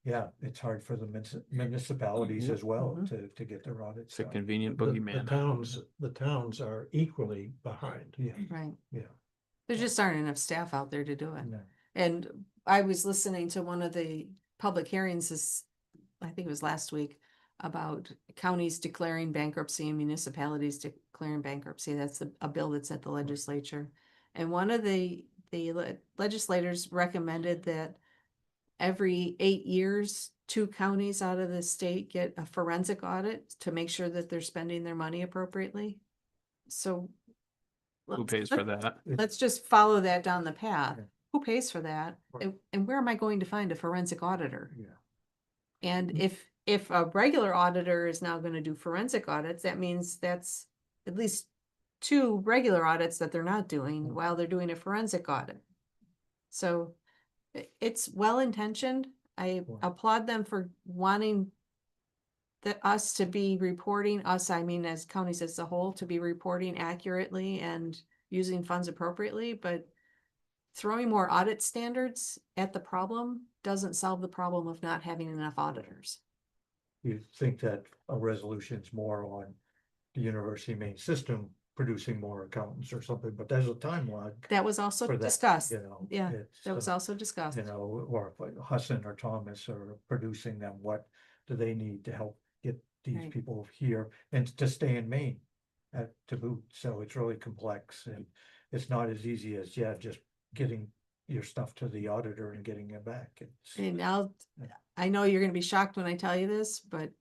yeah, it's hard for the municipalities as well Mhm. to get their audits it's a done. convenient The boogeyman. the towns are equally behind. Yeah, Right. yeah. There just aren't enough staff out there to do it. No. And I was listening to one of the public hearings I think it was last week, about counties declaring bankruptcy and municipalities declaring bankruptcy. That's a bill that's at the legislature. And one of the legislators recommended that every 8 years, 2 counties out of the state get a forensic audit to make sure that they're spending their money appropriately. So Who pays for that? let's just follow that down the path. Yeah. Who pays for that? Right. And where am I going to find a forensic auditor? Yeah. And if a regular auditor is now gonna do forensic audits, that means that's at least 2 regular audits that they're not doing while they're doing a forensic audit. So it's well-intentioned. I Yeah. applaud them for wanting us to be reporting, I mean, as counties as a whole, to be reporting accurately and using funds appropriately, but throwing more audit standards at the problem doesn't solve the problem of not having enough auditors. You think that a resolution's more on the university main system producing more accountants or something, but there's a time lag That was also for that, discussed. you know. Yeah, It's, that was also discussed. you know, or if like Hudson or Thomas are producing them, what do they need to help get these Right. people here and to stay in Maine to boot? So it's really complex, and it's not as easy as, yeah, just getting your stuff to the auditor and getting it back. It's, And I know you're gonna be shocked when I tell you this, but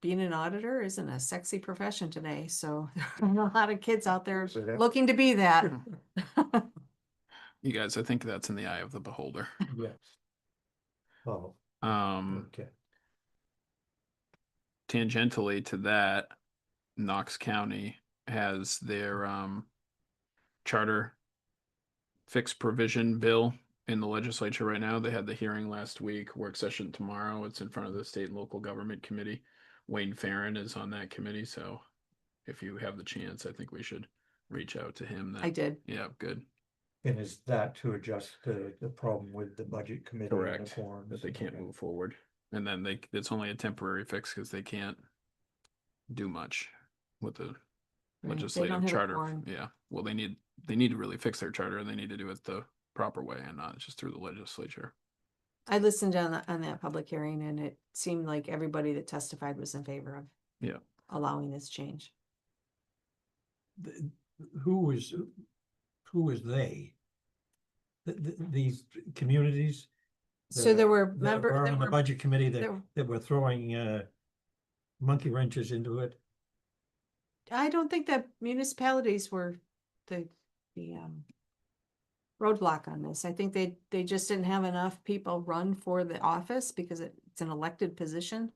being an auditor isn't a sexy profession today, so there are a lot of kids out there So that- looking to be that. You guys, I think that's in the eye of the beholder. yes. Oh, okay. Tangentially to that, Knox County has their charter fixed provision bill in the legislature right now. They had the hearing last week, work session tomorrow. It's in front of the state and local government committee. Wayne Farren is on that committee, so if you have the chance, I think we should reach out to him. I did. Yeah, good. And is that to adjust the problem with the budget committee? and the Correct. quorums? That they can't Okay. move forward. And then it's only a temporary fix because they can't do much with the Right, they legislative don't have a charter. quorum. Yeah, well, they need to really fix their charter, and they need to do it the proper way and not just through the legislature. I listened on that public hearing, and it seemed like everybody that testified was in favor of Yeah. allowing this change. Who is they? These communities? So there were that members, were on the budget committee there- that were throwing monkey wrenches into it. I don't think that municipalities were the roadblock on this. I think they just didn't have enough people run for the office because it's an elected position.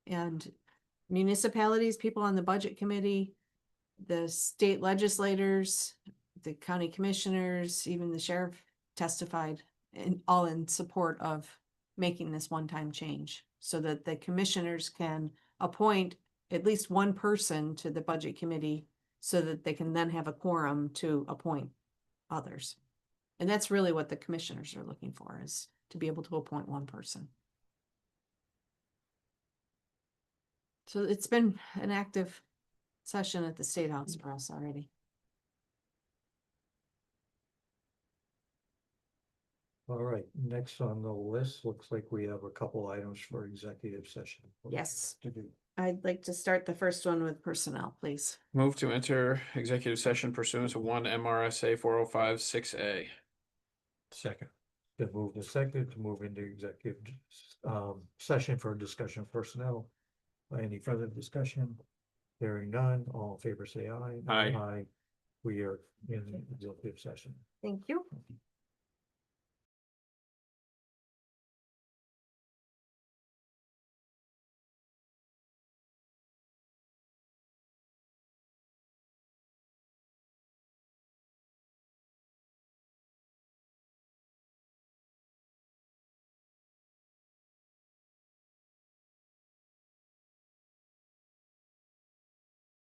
And municipalities, people on the budget committee, the state legislators, the county commissioners, even the sheriff testified all in support of making this one-time change so that the commissioners can appoint at least one person to the budget committee so that they can then have a quorum to appoint others. And that's really what the commissioners are looking for, is to be able to appoint one person. So it's been an active session at the State House for us already. All right, next on the list, looks like we have a couple items for executive session. What do we Yes. have to do? I'd like to start the first one with personnel, please. Move to enter executive session pursuant to 1 MRSA 4056A. Second. Been moved and seconded to move into executive session for discussion of personnel. Any further discussion? Hearing none, all in favor say aye. Aye. Aye. We are in executive session. Thank you.